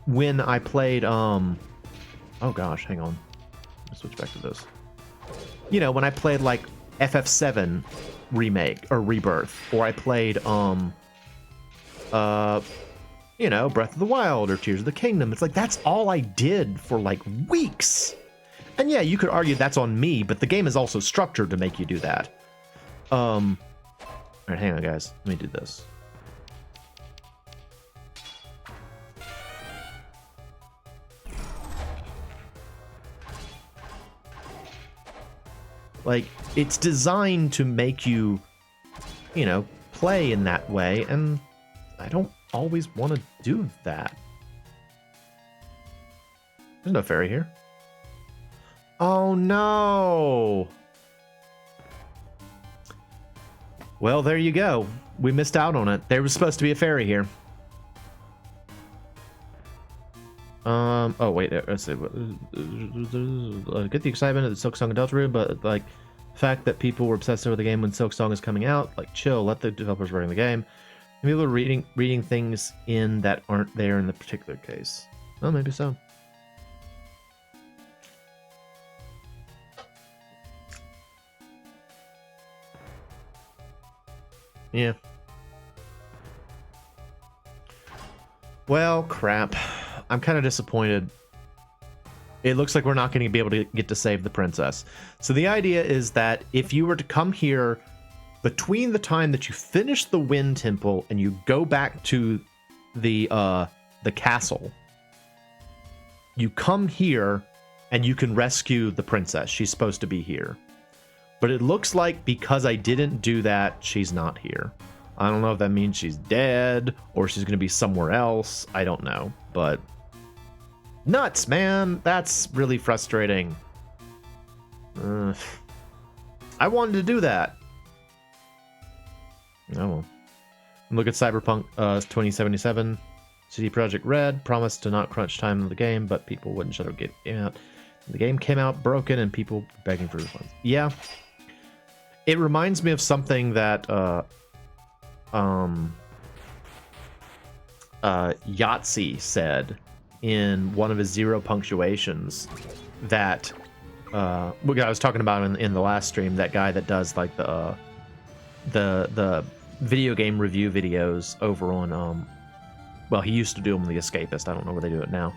when I played, oh gosh, hang on. Let's switch back to this. You know, when I played like FF7 remake or rebirth, or I played, you know, Breath of the Wild or Tears of the Kingdom. It's like, that's all I did for like weeks. And yeah, you could argue that's on me, but the game is also structured to make you do that. All right, hang on guys. Let me do this. Like, it's designed to make you, you know, play in that way, and I don't always want to do that. There's no fairy here. Oh no! Well, there you go. We missed out on it. There was supposed to be a fairy here. Oh wait, let's see. Get the excitement of the Silk Song and Delta Room, but like the fact that people were obsessed over the game when Silk Song is coming out, like chill, let the developers running the game. And people are reading things in that aren't there in the particular case. Well, maybe so. Yeah. Well, crap. I'm kind of disappointed. It looks like we're not going to be able to get to save the princess. So the idea is that if you were to come here between the time that you finish the Wind Temple and you go back to the castle, you come here and you can rescue the princess. She's supposed to be here. But it looks like because I didn't do that, she's not here. I don't know if that means she's dead or she's going to be somewhere else. I don't know, but nuts, man. That's really frustrating. I wanted to do that. Oh well. Look at Cyberpunk 2077. CD Projekt Red promised to not crunch time in the game, but people wouldn't shut the game out. The game came out broken and people begging for refunds. Yeah. It reminds me of something that Yahtzee said in one of his zero punctuations that I was talking about in the last stream, that guy that does like the video game review videos over on well, he used to do them on The Escapist. I don't know where they do it now.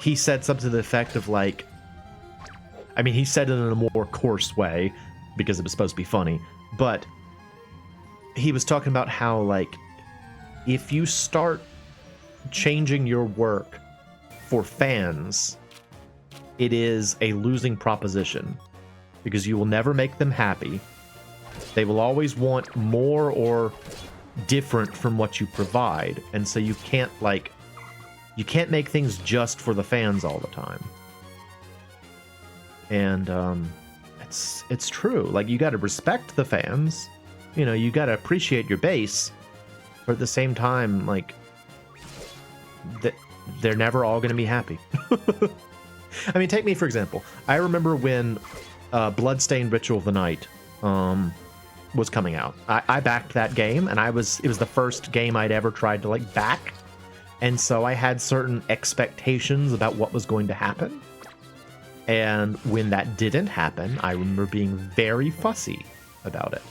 He said something to the effect of like, I mean, he said it in a more coarse way because it was supposed to be funny, but he was talking about how, like, if you start changing your work for fans, it is a losing proposition because you will never make them happy. They will always want more or different from what you provide, and so you can't make things just for the fans all the time. And it's true. Like, you got to respect the fans, you know, you got to appreciate your base, but at the same time, like, they're never all going to be happy. I mean, take me for example. I remember when Bloodstained Ritual of the Night was coming out. I backed that game, and it was the first game I'd ever tried to like back, and so I had certain expectations about what was going to happen. And when that didn't happen, I remember being very fussy about it.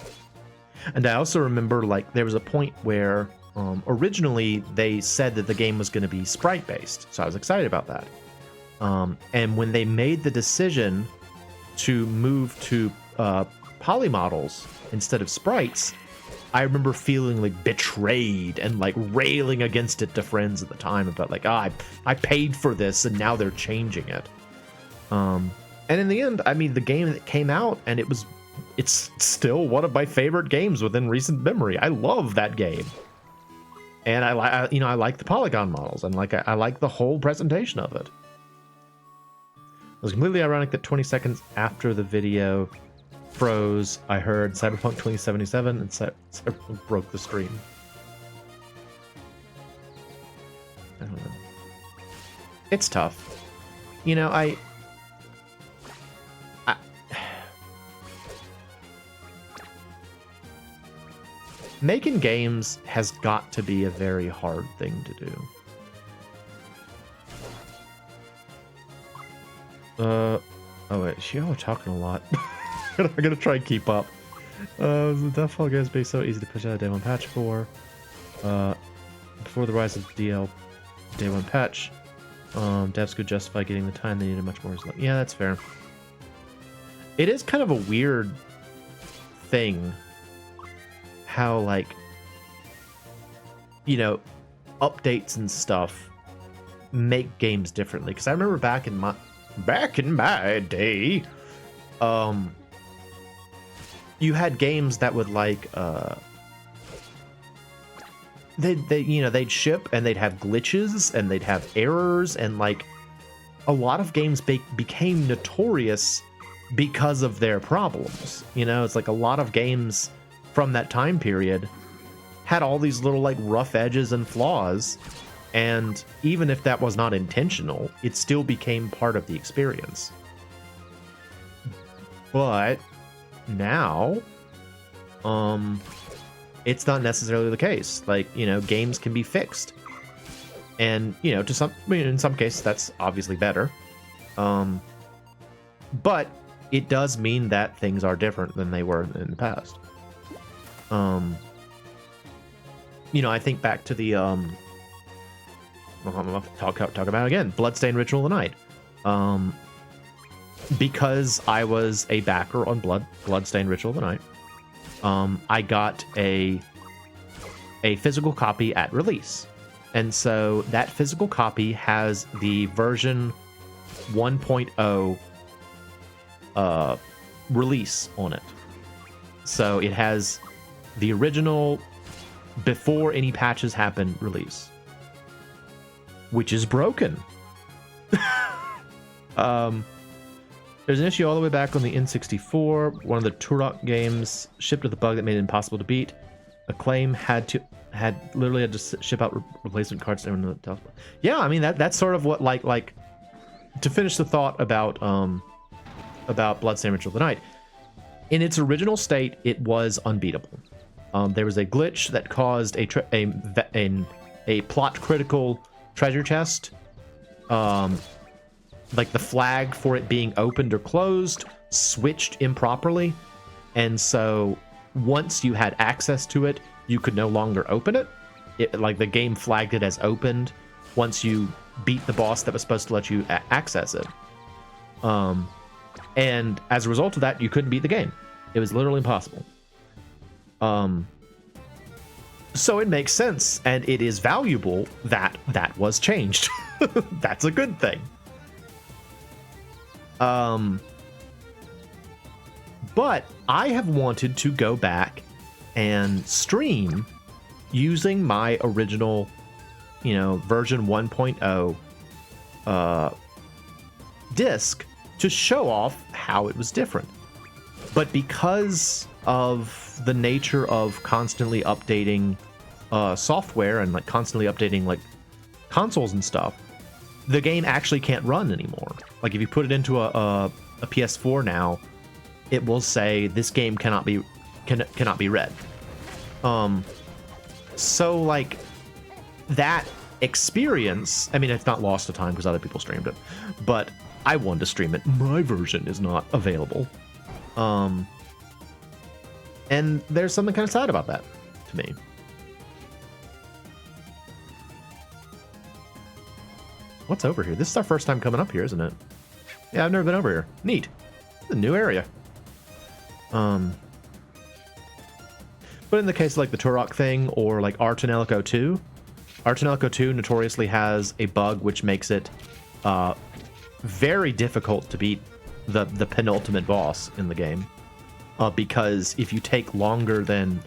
And I also remember, like, there was a point where originally they said that the game was going to be sprite based, so I was excited about that. And when they made the decision to move to poly models instead of sprites, I remember feeling like betrayed and like railing against it to friends at the time about like, I paid for this and now they're changing it. And in the end, I mean, the game that came out, and it's still one of my favorite games within recent memory. I love that game, and I like the polygon models, and like I like the whole presentation of it. It was completely ironic that 20 seconds after the video froze, I heard Cyberpunk 2077, and Cyberpunk broke the stream. I don't know. It's tough, you know. Making games has got to be a very hard thing to do. Oh wait, y'all are talking a lot. I gotta try and keep up. The default games be so easy to push out a day one patch for. Before the rise of DL day one patch, devs could justify getting the time they needed much more. Yeah, that's fair. It is kind of a weird thing how, like, you know, updates and stuff make games differently. Because I remember back in back in my day, you had games that would like they'd ship and they'd have glitches and they'd have errors, and like a lot of games became notorious because of their problems. You know, it's like a lot of games from that time period had all these little like rough edges and flaws, and even if that was not intentional, it still became part of the experience. But now it's not necessarily the case. Like, you know, games can be fixed, and you know, in some cases that's obviously better, but it does mean that things are different than they were in the past. You know, I think back to the I'm gonna talk about it again, Bloodstained Ritual of the Night. Because I was a backer on Bloodstained Ritual of the Night, I got a physical copy at release. And so that physical copy has the version 1.0 release on it. So it has the original before any patches happen release, which is broken. There's an issue all the way back on the N64. One of the Turok games shipped with a bug that made it impossible to beat. Acclaim had literally had to ship out replacement cards to everyone else. Yeah, I mean that's sort of what like to finish the thought about Bloodstained Ritual of the Night. In its original state, it was unbeatable. There was a glitch that caused a plot critical treasure chest. Like the flag for it being opened or closed switched improperly, and so once you had access to it, you could no longer open it. Like the game flagged it as opened once you beat the boss that was supposed to let you access it. And as a result of that, you couldn't beat the game. It was literally impossible. So it makes sense, and it is valuable that that was changed. That's a good thing. But I have wanted to go back and stream using my original, you know, version 1.0 disc to show off how it was different. But because of the nature of constantly updating software and like constantly updating like consoles and stuff, the game actually can't run anymore. Like if you put it into a PS4 now, it will say this game cannot be read. So like that experience, I mean, it's not lost to time because other people streamed it, but I wanted to stream it. My version is not available. And there's something kind of sad about that to me. What's over here? This is our first time coming up here, isn't it? Yeah, I've never been over here. Neat. It's a new area. But in the case of like the Turok thing or like Artanelico 2, Artanelico 2 notoriously has a bug which makes it very difficult to beat the penultimate boss in the game. Because if you take longer than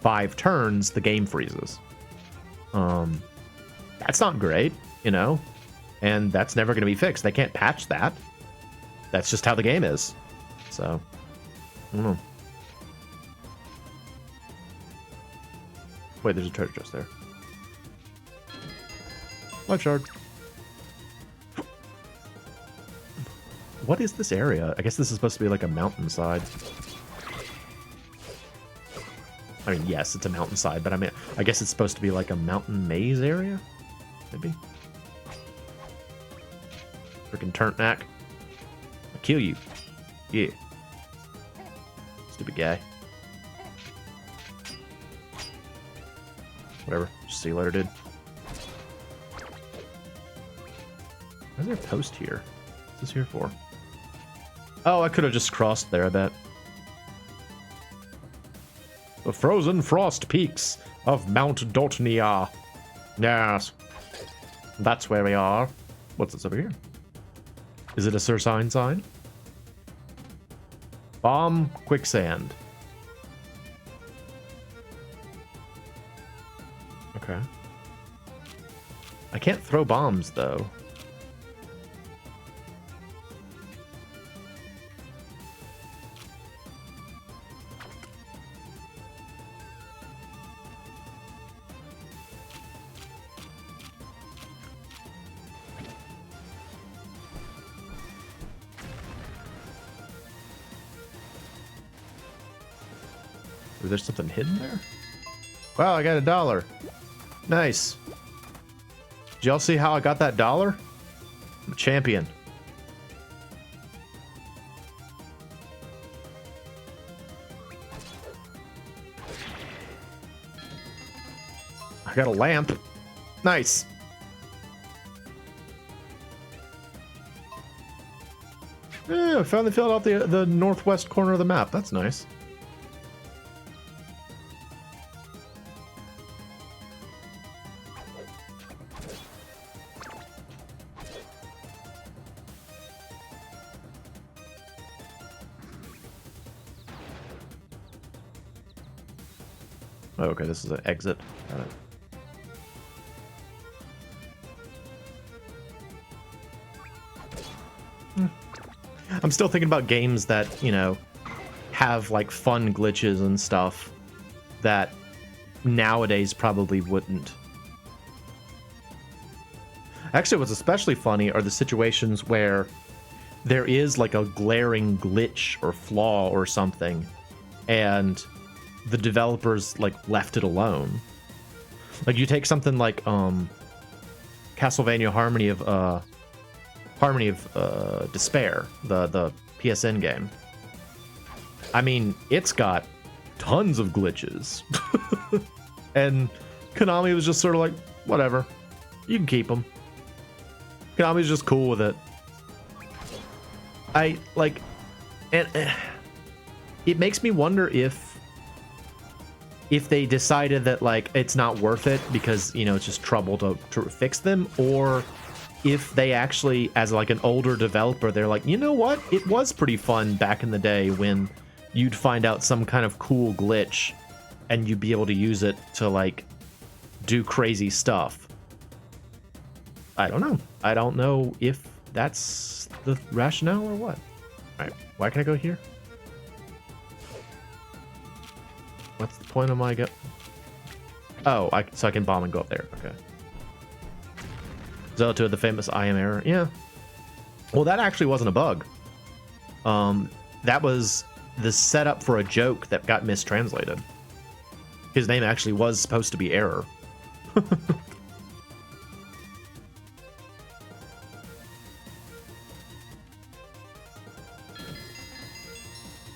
5 turns, the game freezes. That's not great, you know? And that's never going to be fixed. They can't patch that. That's just how the game is. So, I don't know. Wait, there's a treasure chest there. Life shard. What is this area? I guess this is supposed to be like a mountainside. I mean, yes, it's a mountainside, but I mean, I guess it's supposed to be like a mountain maze area? Maybe? Freaking Turntnack. I'll kill you. Yeah. Stupid guy. Whatever. Just see you later, dude. Why is there a post here? What's this here for? Oh, I could have just crossed there, I bet. The frozen frost peaks of Mount Dotnia. Yes. That's where we are. What's this over here? Is it a Sir Sign sign? Bomb quicksand. Okay. I can't throw bombs though. Ooh, there's something hidden there? Wow, I got $1. Nice. Did y'all see how I got that $1? I'm a champion. I got a lamp. Nice. Yeah, I finally filled out the northwest corner of the map. That's nice. Oh, okay, this is an exit. Got it. I'm still thinking about games that, you know, have like fun glitches and stuff that nowadays probably wouldn't. Actually, what's especially funny are the situations where there is like a glaring glitch or flaw or something, and the developers like left it alone. Like you take something like Castlevania Harmony of Despair, the PSN game. I mean, it's got tons of glitches. And Konami was just sort of like, whatever, you can keep them. Konami's just cool with it. I like, and it makes me wonder if they decided that like it's not worth it because, you know, it's just trouble to fix them, or if they actually, as like an older developer, they're like, you know what, it was pretty fun back in the day when you'd find out some kind of cool glitch and you'd be able to use it to like do crazy stuff. I don't know. I don't know if that's the rationale or what. All right, why can I go here? What's the point of my go? Oh, so I can bomb and go up there. Okay. Zelda, the famous I am error. Yeah. Well, that actually wasn't a bug. That was the setup for a joke that got mistranslated. His name actually was supposed to be Error.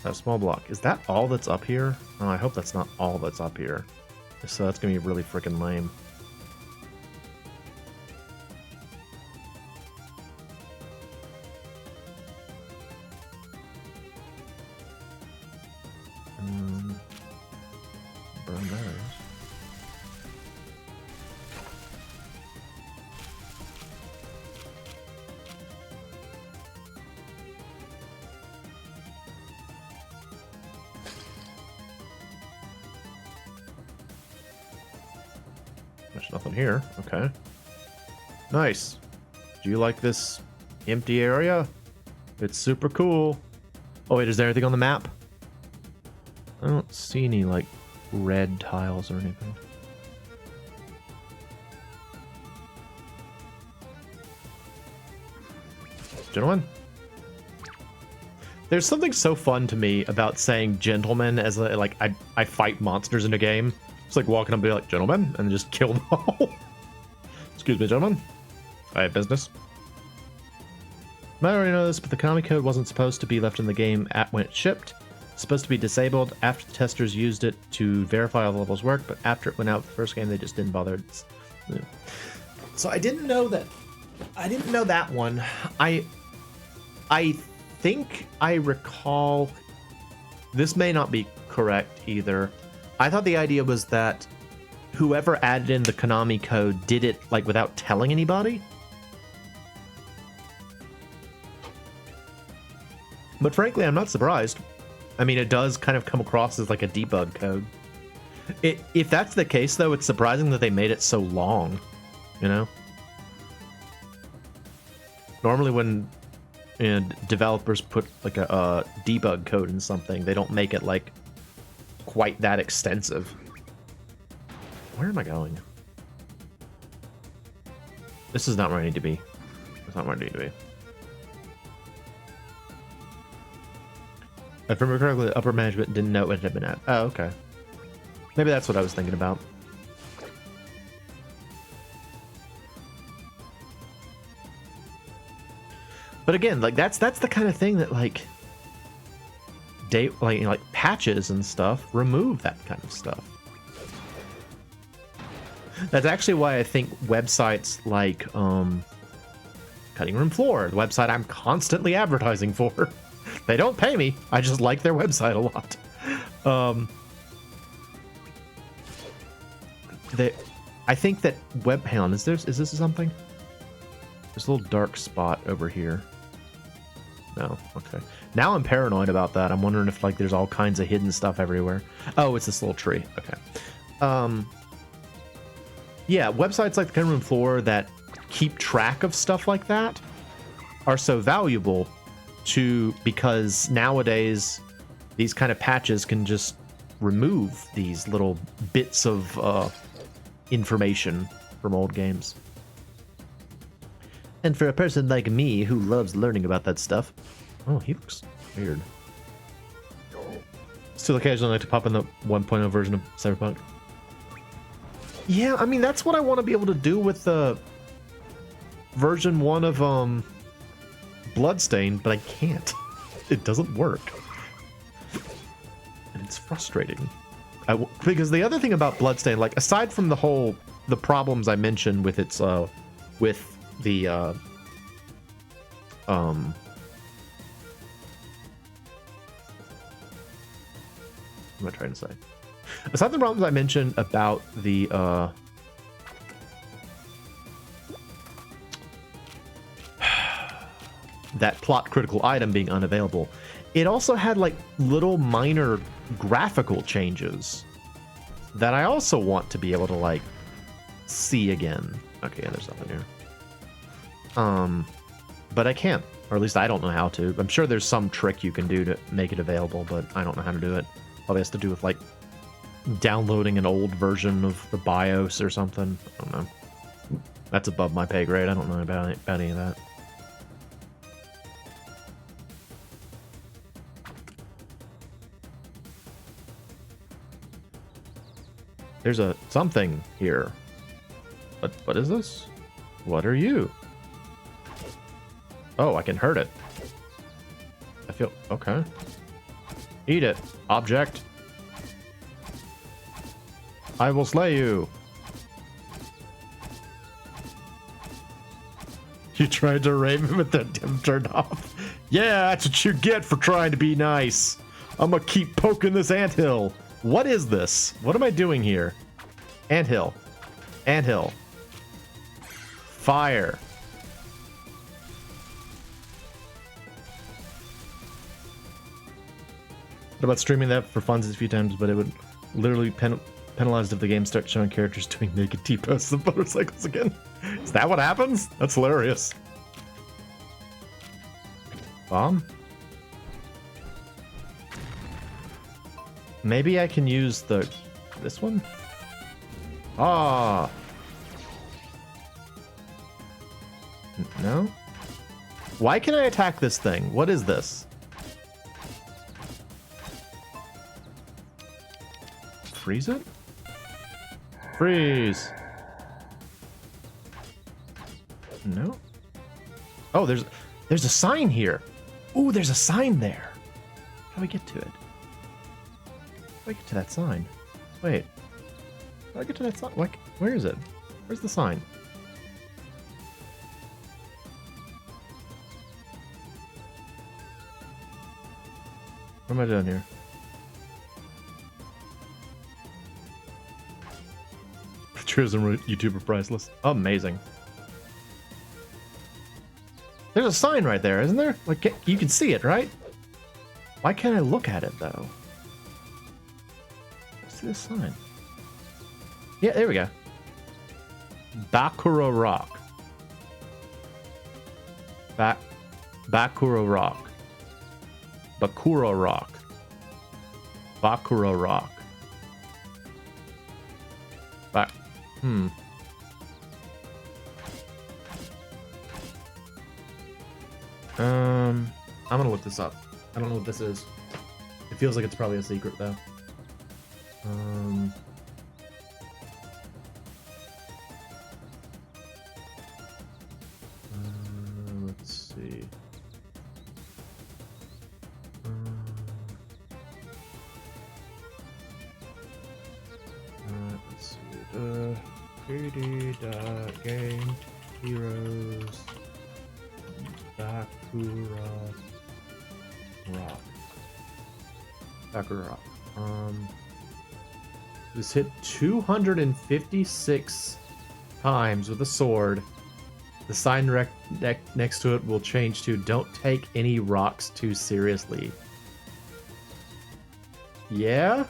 A small block. Is that all that's up here? Oh, I hope that's not all that's up here. So that's gonna be really freaking lame. Burn those. There's nothing here. Okay. Nice. Do you like this empty area? It's super cool. Oh wait, is there anything on the map? I don't see any like red tiles or anything. Gentlemen? There's something so fun to me about saying gentlemen as like I fight monsters in a game. It's like walking up and be like, gentlemen, and just kill them all. Excuse me, gentlemen. I have business. I already know this, but the Konami code wasn't supposed to be left in the game when it shipped. It's supposed to be disabled after the testers used it to verify all the levels work, but after it went out with the first game, they just didn't bother. Yeah. So I didn't know that. I didn't know that one. I think I recall. This may not be correct either. I thought the idea was that whoever added in the Konami code did it like without telling anybody. But frankly, I'm not surprised. I mean, it does kind of come across as like a debug code. If that's the case, though, it's surprising that they made it so long, you know? Normally when developers put like a debug code in something, they don't make it like quite that extensive. Where am I going? This is not where I need to be. It's not where I need to be. If I remember correctly, the upper management didn't know it had been at. Oh, okay. Maybe that's what I was thinking about. But again, like that's the kind of thing that like patches and stuff remove that kind of stuff. That's actually why I think websites like Cutting Room Floor, the website I'm constantly advertising for, they don't pay me. I just like their website a lot. I think that hang on, is this something? There's a little dark spot over here. No, okay. Now I'm paranoid about that. I'm wondering if like there's all kinds of hidden stuff everywhere. Oh, it's this little tree. Okay. Yeah, websites like the Cutting Room Floor that keep track of stuff like that are so valuable because nowadays these kind of patches can just remove these little bits of information from old games. And for a person like me who loves learning about that stuff, oh, he looks weird. Still occasionally like to pop in the 1.0 version of Cyberpunk. Yeah, I mean that's what I want to be able to do with the version 1 of Bloodstained, but I can't. It doesn't work. And it's frustrating. Because the other thing about Bloodstained, like aside from the problems I mentioned with its with the what am I trying to say? Aside from the problems I mentioned about the that plot critical item being unavailable, it also had like little minor graphical changes that I also want to be able to like see again. Okay, yeah, there's nothing here. But I can't, or at least I don't know how to. I'm sure there's some trick you can do to make it available, but I don't know how to do it. Probably has to do with like downloading an old version of the BIOS or something. I don't know. That's above my pay grade. I don't know about any of that. There's a something here. What is this? What are you? Oh, I can hurt it. I feel okay. Eat it, object. I will slay you. You tried to rape him with the dim turned off. Yeah, that's what you get for trying to be nice. I'm gonna keep poking this anthill. What is this? What am I doing here? Anthill. Anthill. Fire. What about streaming that for funsies a few times, but it would literally penalized if the game starts showing characters doing naked T-posts of motorcycles again. Is that what happens? That's hilarious. Bomb? Maybe I can use this one? Ah! No? Why can I attack this thing? What is this? Freeze it? Freeze! No? Oh, there's a sign here. Ooh, there's a sign there. How do I get to it? How do I get to that sign? Wait. How do I get to that sign? Like, where is it? Where's the sign? What am I doing here? Tourism YouTuber priceless. Amazing. There's a sign right there, isn't there? Like, you can see it, right? Why can't I look at it though? See this sign? Yeah, there we go. Bakura Rock. Bakura Rock. Bakura Rock. Bakura Rock. I'm gonna look this up. I don't know what this is. It feels like it's probably a secret though. Let's see. Let's see. Game Heroes Bakura Rock. Bakura Rock. This hit 256 times with a sword. The sign next to it will change to "Don't take any rocks too seriously." Yeah?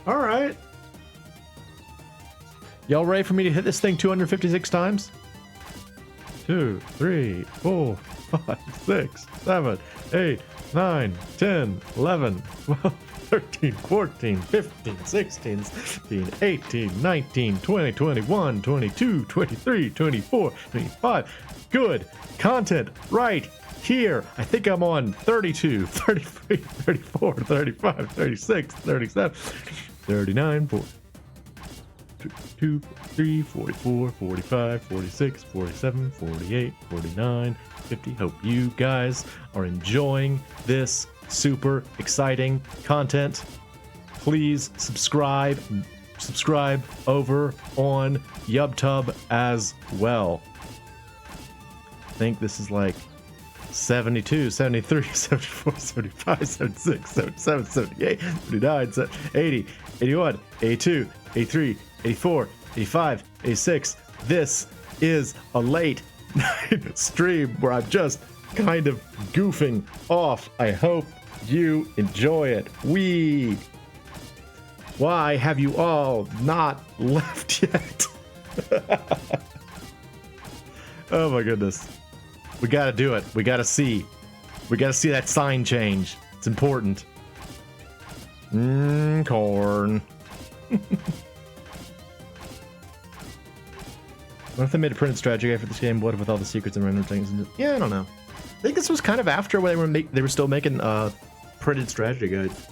All right. Y'all ready for me to hit this thing 256 times? 2, 3, 4, 5, 6, 7, 8, 9, 10, 11, 12, 13, 14, 15, 16, 17, 18, 19, 20, 21, 22, 23, 24, 25. Good content right here. I think I'm on 32, 33, 34, 35, 36, 37, 39, 40. 42, 43, 44, 45, 46, 47, 48, 49, 50. Hope you guys are enjoying this super exciting content. Please subscribe over on YubTub as well. I think this is like 72, 73, 74, 75, 76, 77, 78, 79, 80, 81, 82, 83, 84, 85, 86. This is a late night stream where I'm just kind of goofing off. I hope you enjoy it. Why have you all not left yet? Oh my goodness. We gotta do it. We gotta see that sign change. It's important. Corn. What if they made a printed strategy guide for this game? What if with all the secrets and random things? Yeah, I don't know. I think this was kind of after when they were still making printed strategy guides.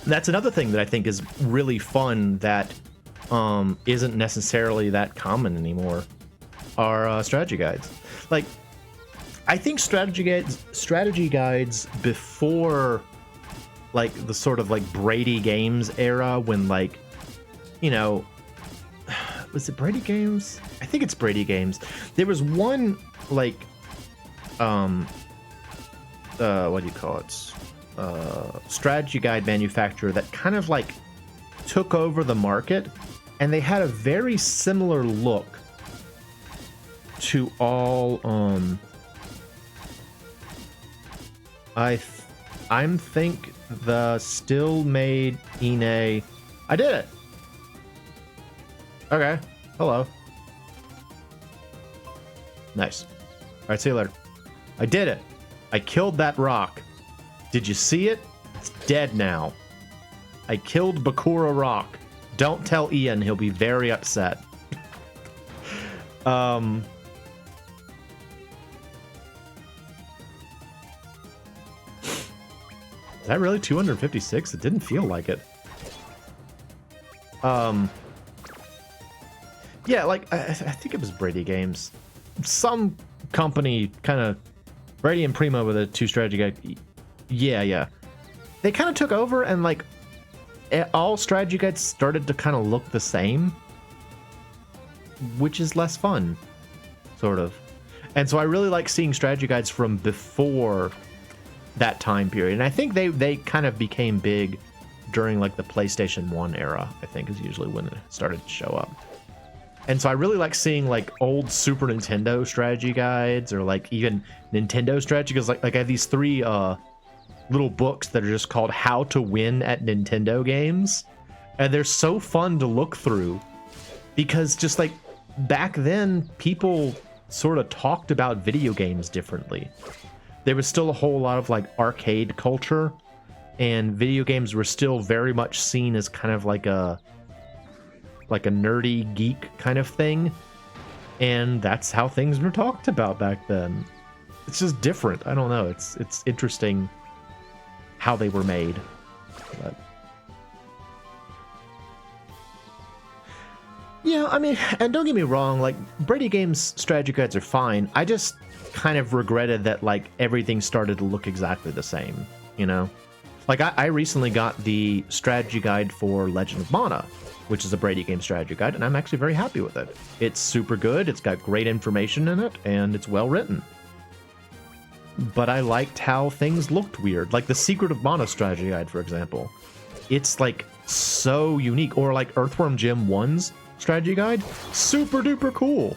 That's another thing that I think is really fun that isn't necessarily that common anymore. Are strategy guides. Like, I think strategy guides before like the sort of like Brady Games era, when like, you know, was it Brady Games? I think it's Brady Games. There was one like what do you call it? Strategy guide manufacturer that kind of like took over the market, and they had a very similar look to all I'm think the still made Ine. I did it. Okay. Hello. Nice. All right, see you later. I did it. I killed that rock. Did you see it? It's dead now. I killed Bakura Rock. Don't tell Ian, he'll be very upset. Is that really 256? It didn't feel like it. Yeah, like, I think it was Brady Games. Some company kind of... Brady and Primo with a 2 strategy guide. Yeah. They kind of took over, and, like, all strategy guides started to kind of look the same. Which is less fun. Sort of. And so I really like seeing strategy guides from before that time period. And I think they kind of became big during like the PlayStation 1 era, I think is usually when it started to show up. And so I really like seeing like old Super Nintendo strategy guides or like even Nintendo strategy, because like I have these 3 little books that are just called How to Win at Nintendo Games. And they're so fun to look through because just like back then, people sort of talked about video games differently. There was still a whole lot of like arcade culture, and video games were still very much seen as kind of like a nerdy geek kind of thing. And that's how things were talked about back then. It's just different. I don't know. It's interesting how they were made. But yeah, I mean, and don't get me wrong, like Brady Games strategy guides are fine. I just kind of regretted that like everything started to look exactly the same, you know? Like I recently got the strategy guide for Legend of Mana, which is a Brady Game strategy guide, and I'm actually very happy with it. It's super good, it's got great information in it, and it's well written. But I liked how things looked weird. Like the Secret of Mana strategy guide, for example. It's like so unique. Or like Earthworm Jim 1's strategy guide. Super duper cool.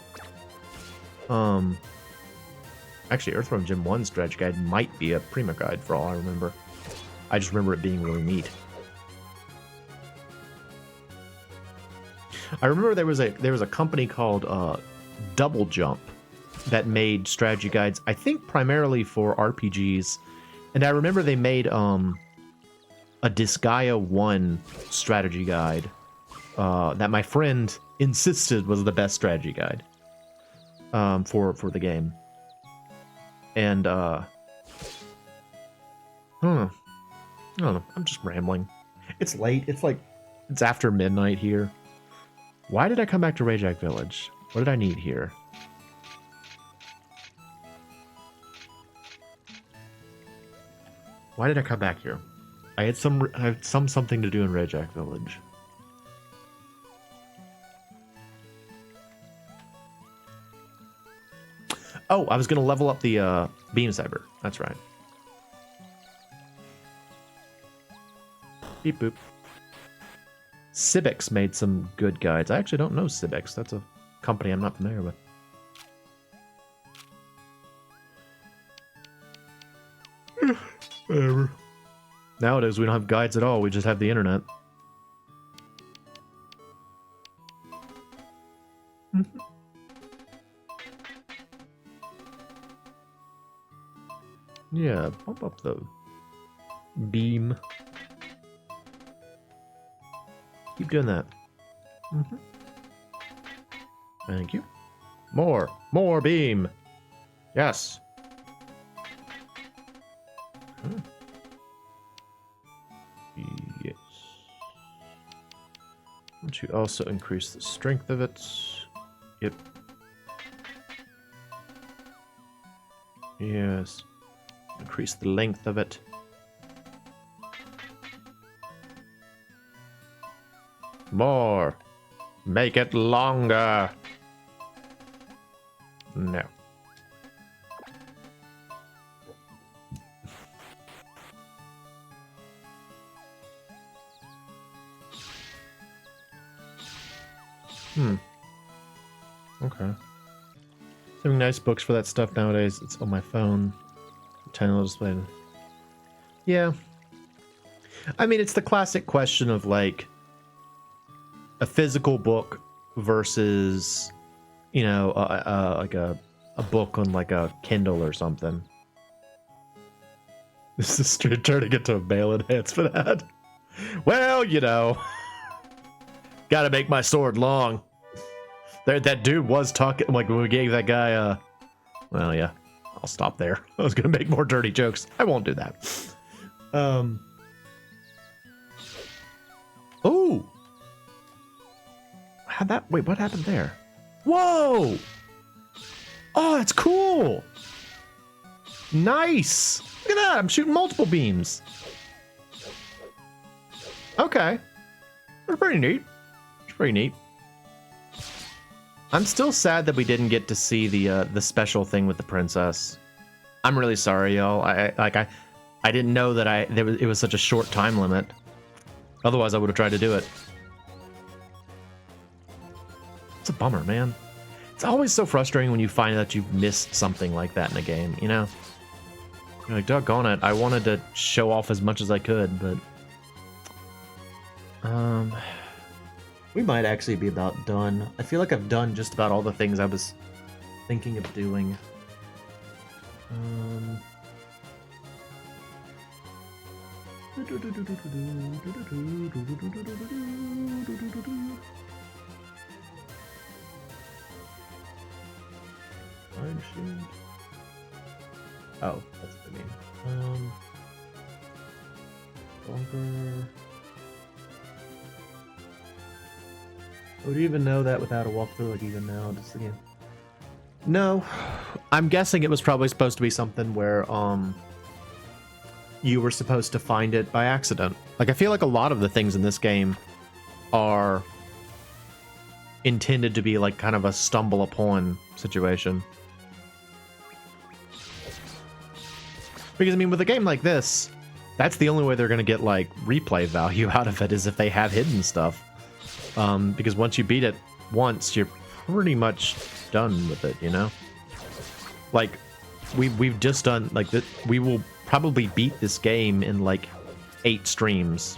Actually, Earthworm Jim 1's strategy guide might be a Prima guide for all I remember. I just remember it being really neat. I remember there was a company called Double Jump that made strategy guides, I think primarily for RPGs. And I remember they made a Disgaea 1 strategy guide that my friend insisted was the best strategy guide for the game. And I don't know. I'm just rambling. It's late. It's after midnight here. Why did I come back to Rajak Village? What did I need here? Why did I come back here? I had something to do in Rajak Village. Oh, I was gonna level up the beam saber. That's right. Beep boop. Cibics made some good guides. I actually don't know Cibics. That's a company I'm not familiar with. Whatever. Nowadays we don't have guides at all. We just have the internet. Yeah, bump up the beam. Keep doing that. Thank you. More beam. Yes. Yes. Want you also increase the strength of it? Yep. Yes. Increase the length of it. More. Make it longer. No. Okay. Having nice books for that stuff nowadays. It's on my phone. Tiny little display. Yeah. I mean, it's the classic question of like a physical book versus, you know, like a book on like a Kindle or something. This is straight trying to get to a mail enhance for that. Well, you know, gotta make my sword long. That dude was talking, like when we gave that guy, well, yeah, I'll stop there. I was gonna make more dirty jokes. I won't do that. Ooh. Wait, what happened there? Whoa! Oh, it's cool! Nice! Look at that, I'm shooting multiple beams. Okay. That's pretty neat. It's pretty neat. I'm still sad that we didn't get to see the special thing with the princess. I'm really sorry, y'all. I didn't know that it was such a short time limit. Otherwise, I would have tried to do it. It's a bummer, man. It's always so frustrating when you find that you've missed something like that in a game, you know? You're like, doggone it, I wanted to show off as much as I could, but... we might actually be about done. I feel like I've done just about all the things I was thinking of doing. Oh, that's what I mean. Bunker. Would you even know that without a walkthrough, like even now, just again? No. I'm guessing it was probably supposed to be something where, you were supposed to find it by accident. Like, I feel like a lot of the things in this game are intended to be like kind of a stumble upon situation. Because, I mean, with a game like this, that's the only way they're going to get, like, replay value out of it is if they have hidden stuff. Because once you beat it once, you're pretty much done with it, you know? Like, we've just done, like, we will probably beat this game in, like, 8 streams,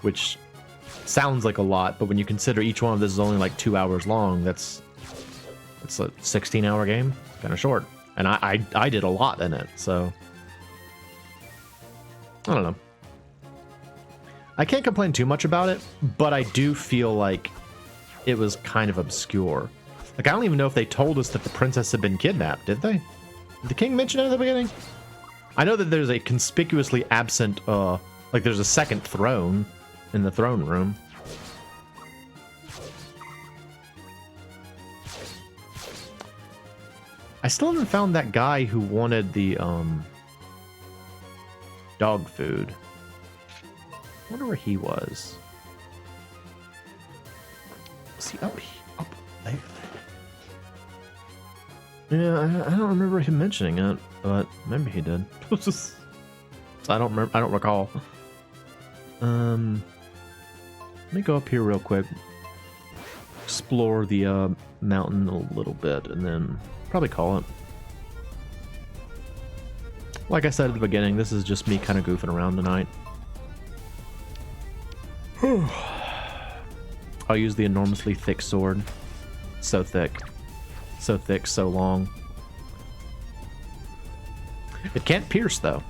which sounds like a lot, but when you consider each one of this is only, like, 2 hours long, it's a 16-hour game. Kind of short. And I did a lot in it, so... I don't know. I can't complain too much about it, but I do feel like it was kind of obscure. Like, I don't even know if they told us that the princess had been kidnapped, did they? Did the king mention it at the beginning? I know that there's a conspicuously absent, like there's a second throne in the throne room. I still haven't found that guy who wanted the, dog food. I wonder where he was. Was he up there? Yeah, I don't remember him mentioning it, but maybe he did. I don't remember. I don't recall. Let me go up here real quick. Explore the mountain a little bit, and then probably call it. Like I said at the beginning, this is just me kind of goofing around tonight. I'll use the enormously thick sword. So thick. So thick, so long. It can't pierce, though.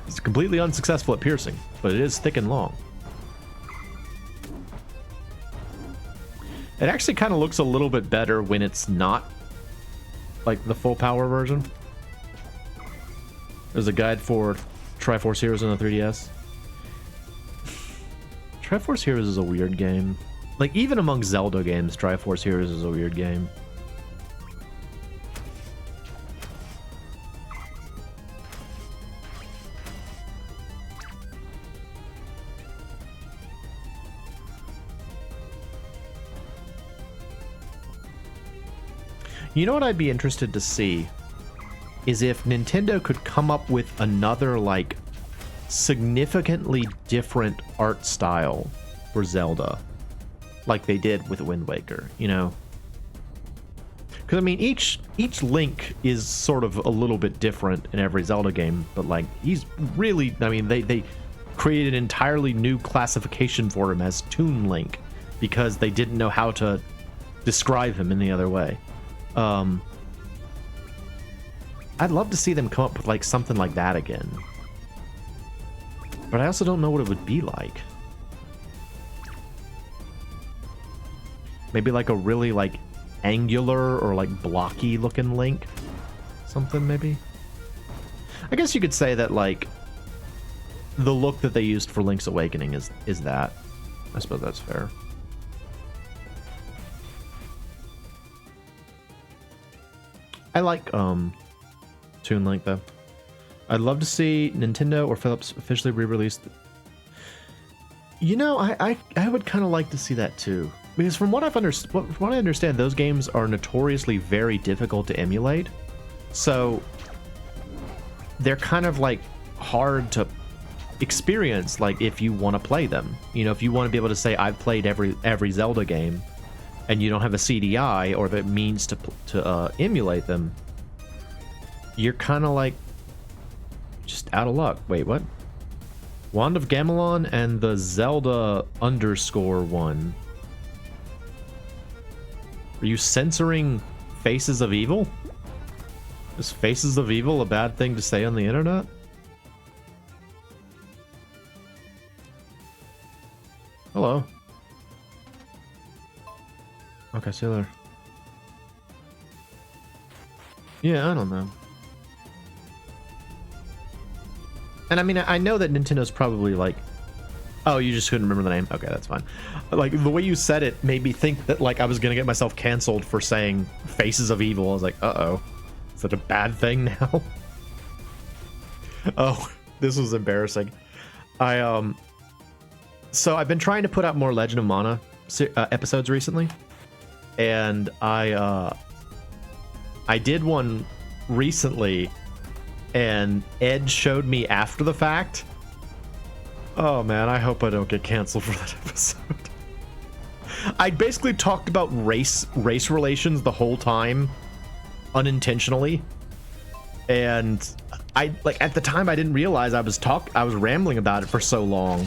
It's completely unsuccessful at piercing, but it is thick and long. It actually kind of looks a little bit better when it's not like the full power version. There's a guide for Triforce Heroes on the 3DS. Triforce Heroes is a weird game. Like, even among Zelda games, Triforce Heroes is a weird game. You know what I'd be interested to see is if Nintendo could come up with another, like, significantly different art style for Zelda, like they did with Wind Waker, you know? Because, I mean, each Link is sort of a little bit different in every Zelda game, but, like, he's really, I mean, they created an entirely new classification for him as Toon Link because they didn't know how to describe him any other way. I'd love to see them come up with, like, something like that again. But I also don't know what it would be like. Maybe like a really, like, angular or, like, blocky looking Link. Something, maybe? I guess you could say that, like, the look that they used for Link's Awakening is that. I suppose that's fair. I like, Toon Link, though. I'd love to see Nintendo or Philips officially re-release. You know, I would kind of like to see that, too. Because from what from what I understand, those games are notoriously very difficult to emulate. So they're kind of like hard to experience, like if you want to play them. You know, if you want to be able to say I've played every Zelda game, and you don't have a CDI or the means to emulate them, you're kind of like just out of luck. Wait, what? Wand of Gamelon and the Zelda _1. Are you censoring Faces of Evil? Is Faces of Evil a bad thing to say on the internet? Hello. Okay, see you later. Yeah, I don't know. And I mean, I know that Nintendo's probably like, oh, you just couldn't remember the name. Okay, that's fine. Like, the way you said it made me think that, like, I was gonna get myself canceled for saying Faces of Evil. I was like, uh-oh. Is that a bad thing now? Oh, this was embarrassing. So I've been trying to put out more Legend of Mana episodes recently. And I did one recently, and Ed showed me after the fact. Oh man, I hope I don't get canceled for that episode. I basically talked about race relations the whole time, unintentionally, and I like at the time I didn't realize I was rambling about it for so long.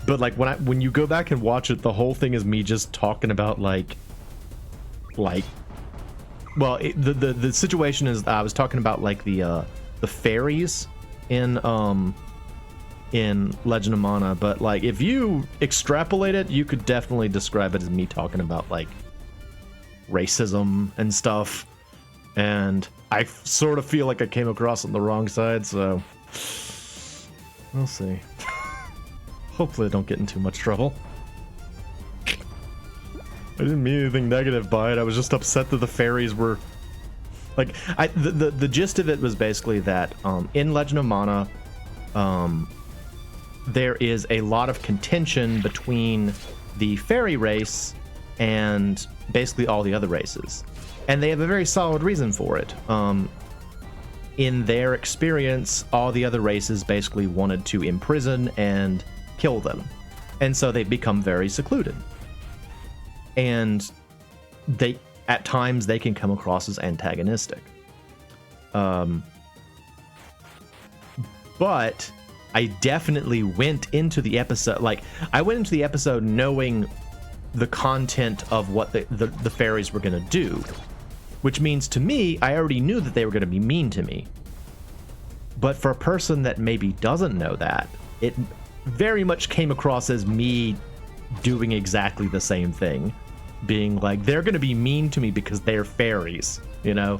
But like when you go back and watch it, the whole thing is me just talking about like well, the situation is I was talking about like the fairies in Legend of Mana, but like if you extrapolate it, you could definitely describe it as me talking about like racism and stuff, and I sort of feel like I came across on the wrong side, so we'll see. Hopefully I don't get in too much trouble. I didn't mean anything negative by it. I was just upset that the fairies were like the gist of it was basically that in Legend of Mana there is a lot of contention between the fairy race and basically all the other races, and they have a very solid reason for it. In their experience, all the other races basically wanted to imprison and kill them, and so they've become very secluded. And they, at times, they can come across as antagonistic. But I definitely went into the episode, like, I went into the episode knowing the content of what the fairies were going to do. Which means, to me, I already knew that they were going to be mean to me. But for a person that maybe doesn't know that, it very much came across as me doing exactly the same thing. Being like, they're gonna be mean to me because they're fairies, you know?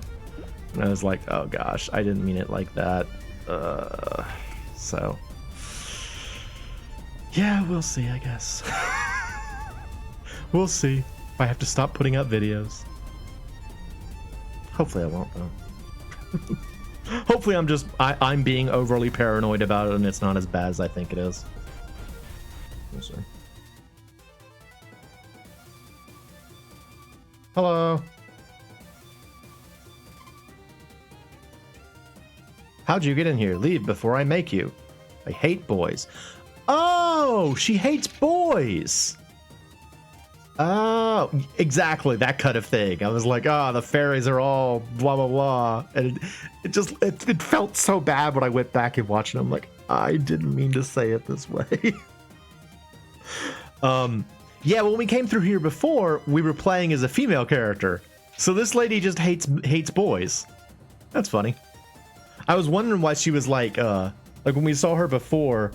And I was like, oh gosh, I didn't mean it like that. So yeah, we'll see, I guess. We'll see if I have to stop putting out videos. Hopefully I won't, though. Hopefully I'm being overly paranoid about it and it's not as bad as I think it is. We'll see. Hello. How'd you get in here? Leave before I make you. I hate boys. Oh, she hates boys. Oh, exactly that kind of thing. I was like, oh, the fairies are all blah, blah, blah. And it felt so bad when I went back and watched it. I'm like, I didn't mean to say it this way. Yeah, when we came through here before, we were playing as a female character. So this lady just hates boys. That's funny. I was wondering why she was like when we saw her before,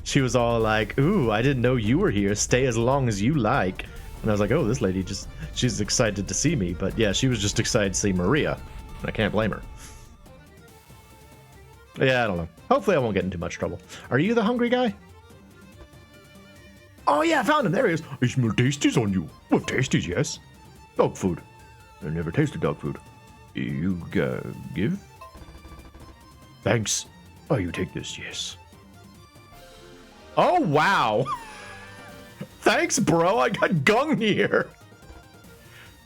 she was all like, ooh, I didn't know you were here. Stay as long as you like. And I was like, oh, this lady she's excited to see me. But yeah, she was just excited to see Maria. And I can't blame her. Yeah, I don't know. Hopefully I won't get into much trouble. Are you the hungry guy? Oh yeah, I found him. There he is. I smell tasties on you. Well, tasties, yes. Dog food. I never tasted dog food. You give? Thanks. Oh, you take this, yes. Oh, wow. Thanks, bro. I got Gungnir.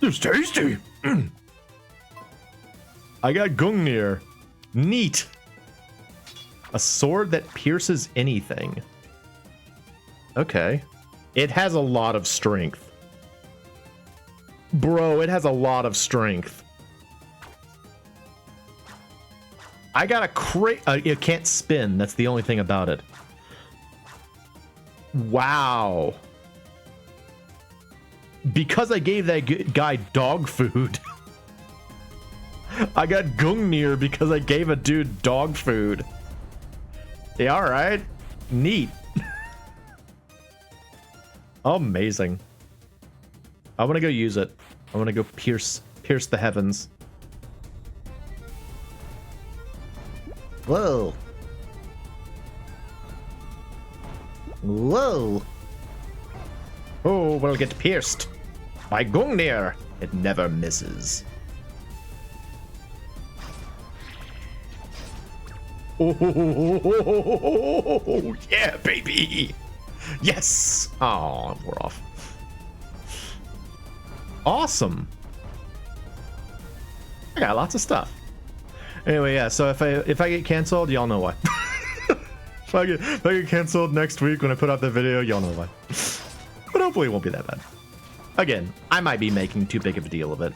It's tasty. I got Gungnir. Neat. A sword that pierces anything. Okay. It has a lot of strength. Bro, it has a lot of strength. I got a crate. It can't spin. That's the only thing about it. Wow. Because I gave that guy dog food. I got Gungnir because I gave a dude dog food. Yeah, alright. Neat. Amazing. I want to go use it. I want to go pierce the heavens. Whoa. Whoa. Oh, we'll get pierced. By Gungnir. It never misses. Oh, yeah, baby. Yes. Oh, we're off. Awesome. I got lots of stuff. Anyway, yeah. So if I get canceled, y'all know why. if I get canceled next week when I put out the video, y'all know why. But hopefully it won't be that bad. Again, I might be making too big of a deal of it.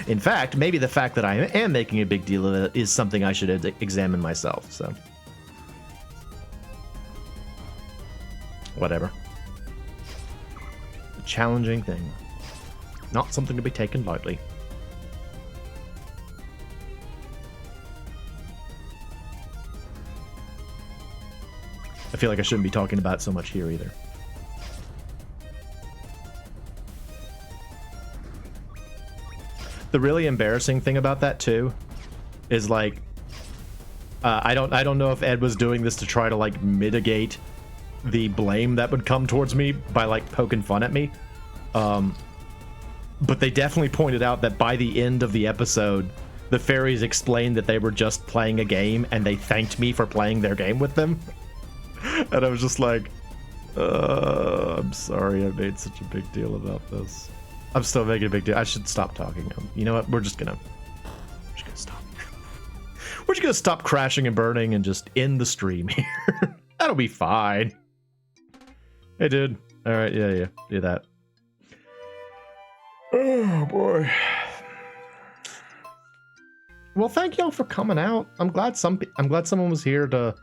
In fact, maybe the fact that I am making a big deal of it is something I should examine myself, so. Whatever. A challenging thing. Not something to be taken lightly. I feel like I shouldn't be talking about it so much here either. The really embarrassing thing about that too is like I don't know if Ed was doing this to try to like mitigate the blame that would come towards me by like poking fun at me, but they definitely pointed out that by the end of the episode the fairies explained that they were just playing a game and they thanked me for playing their game with them. And I was just like, I'm sorry I made such a big deal about this. I'm still making a big deal. I should stop talking. You know what? We're just gonna stop. We're just gonna stop crashing and burning and just end the stream here. That'll be fine. Hey, dude. All right, yeah, do that. Oh boy. Well, thank y'all for coming out. I'm glad someone was here to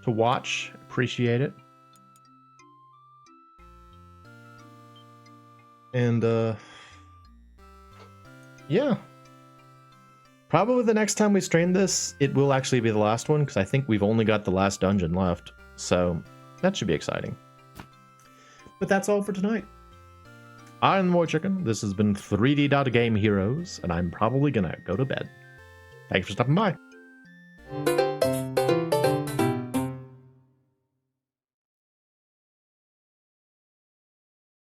watch. Appreciate it. And yeah, probably the next time we stream this, it will actually be the last one, because I think we've only got the last dungeon left, so that should be exciting. But that's all for tonight. I'm MoeChicken. This has been 3D.Game Heroes, and I'm probably gonna go to bed. Thanks for stopping by.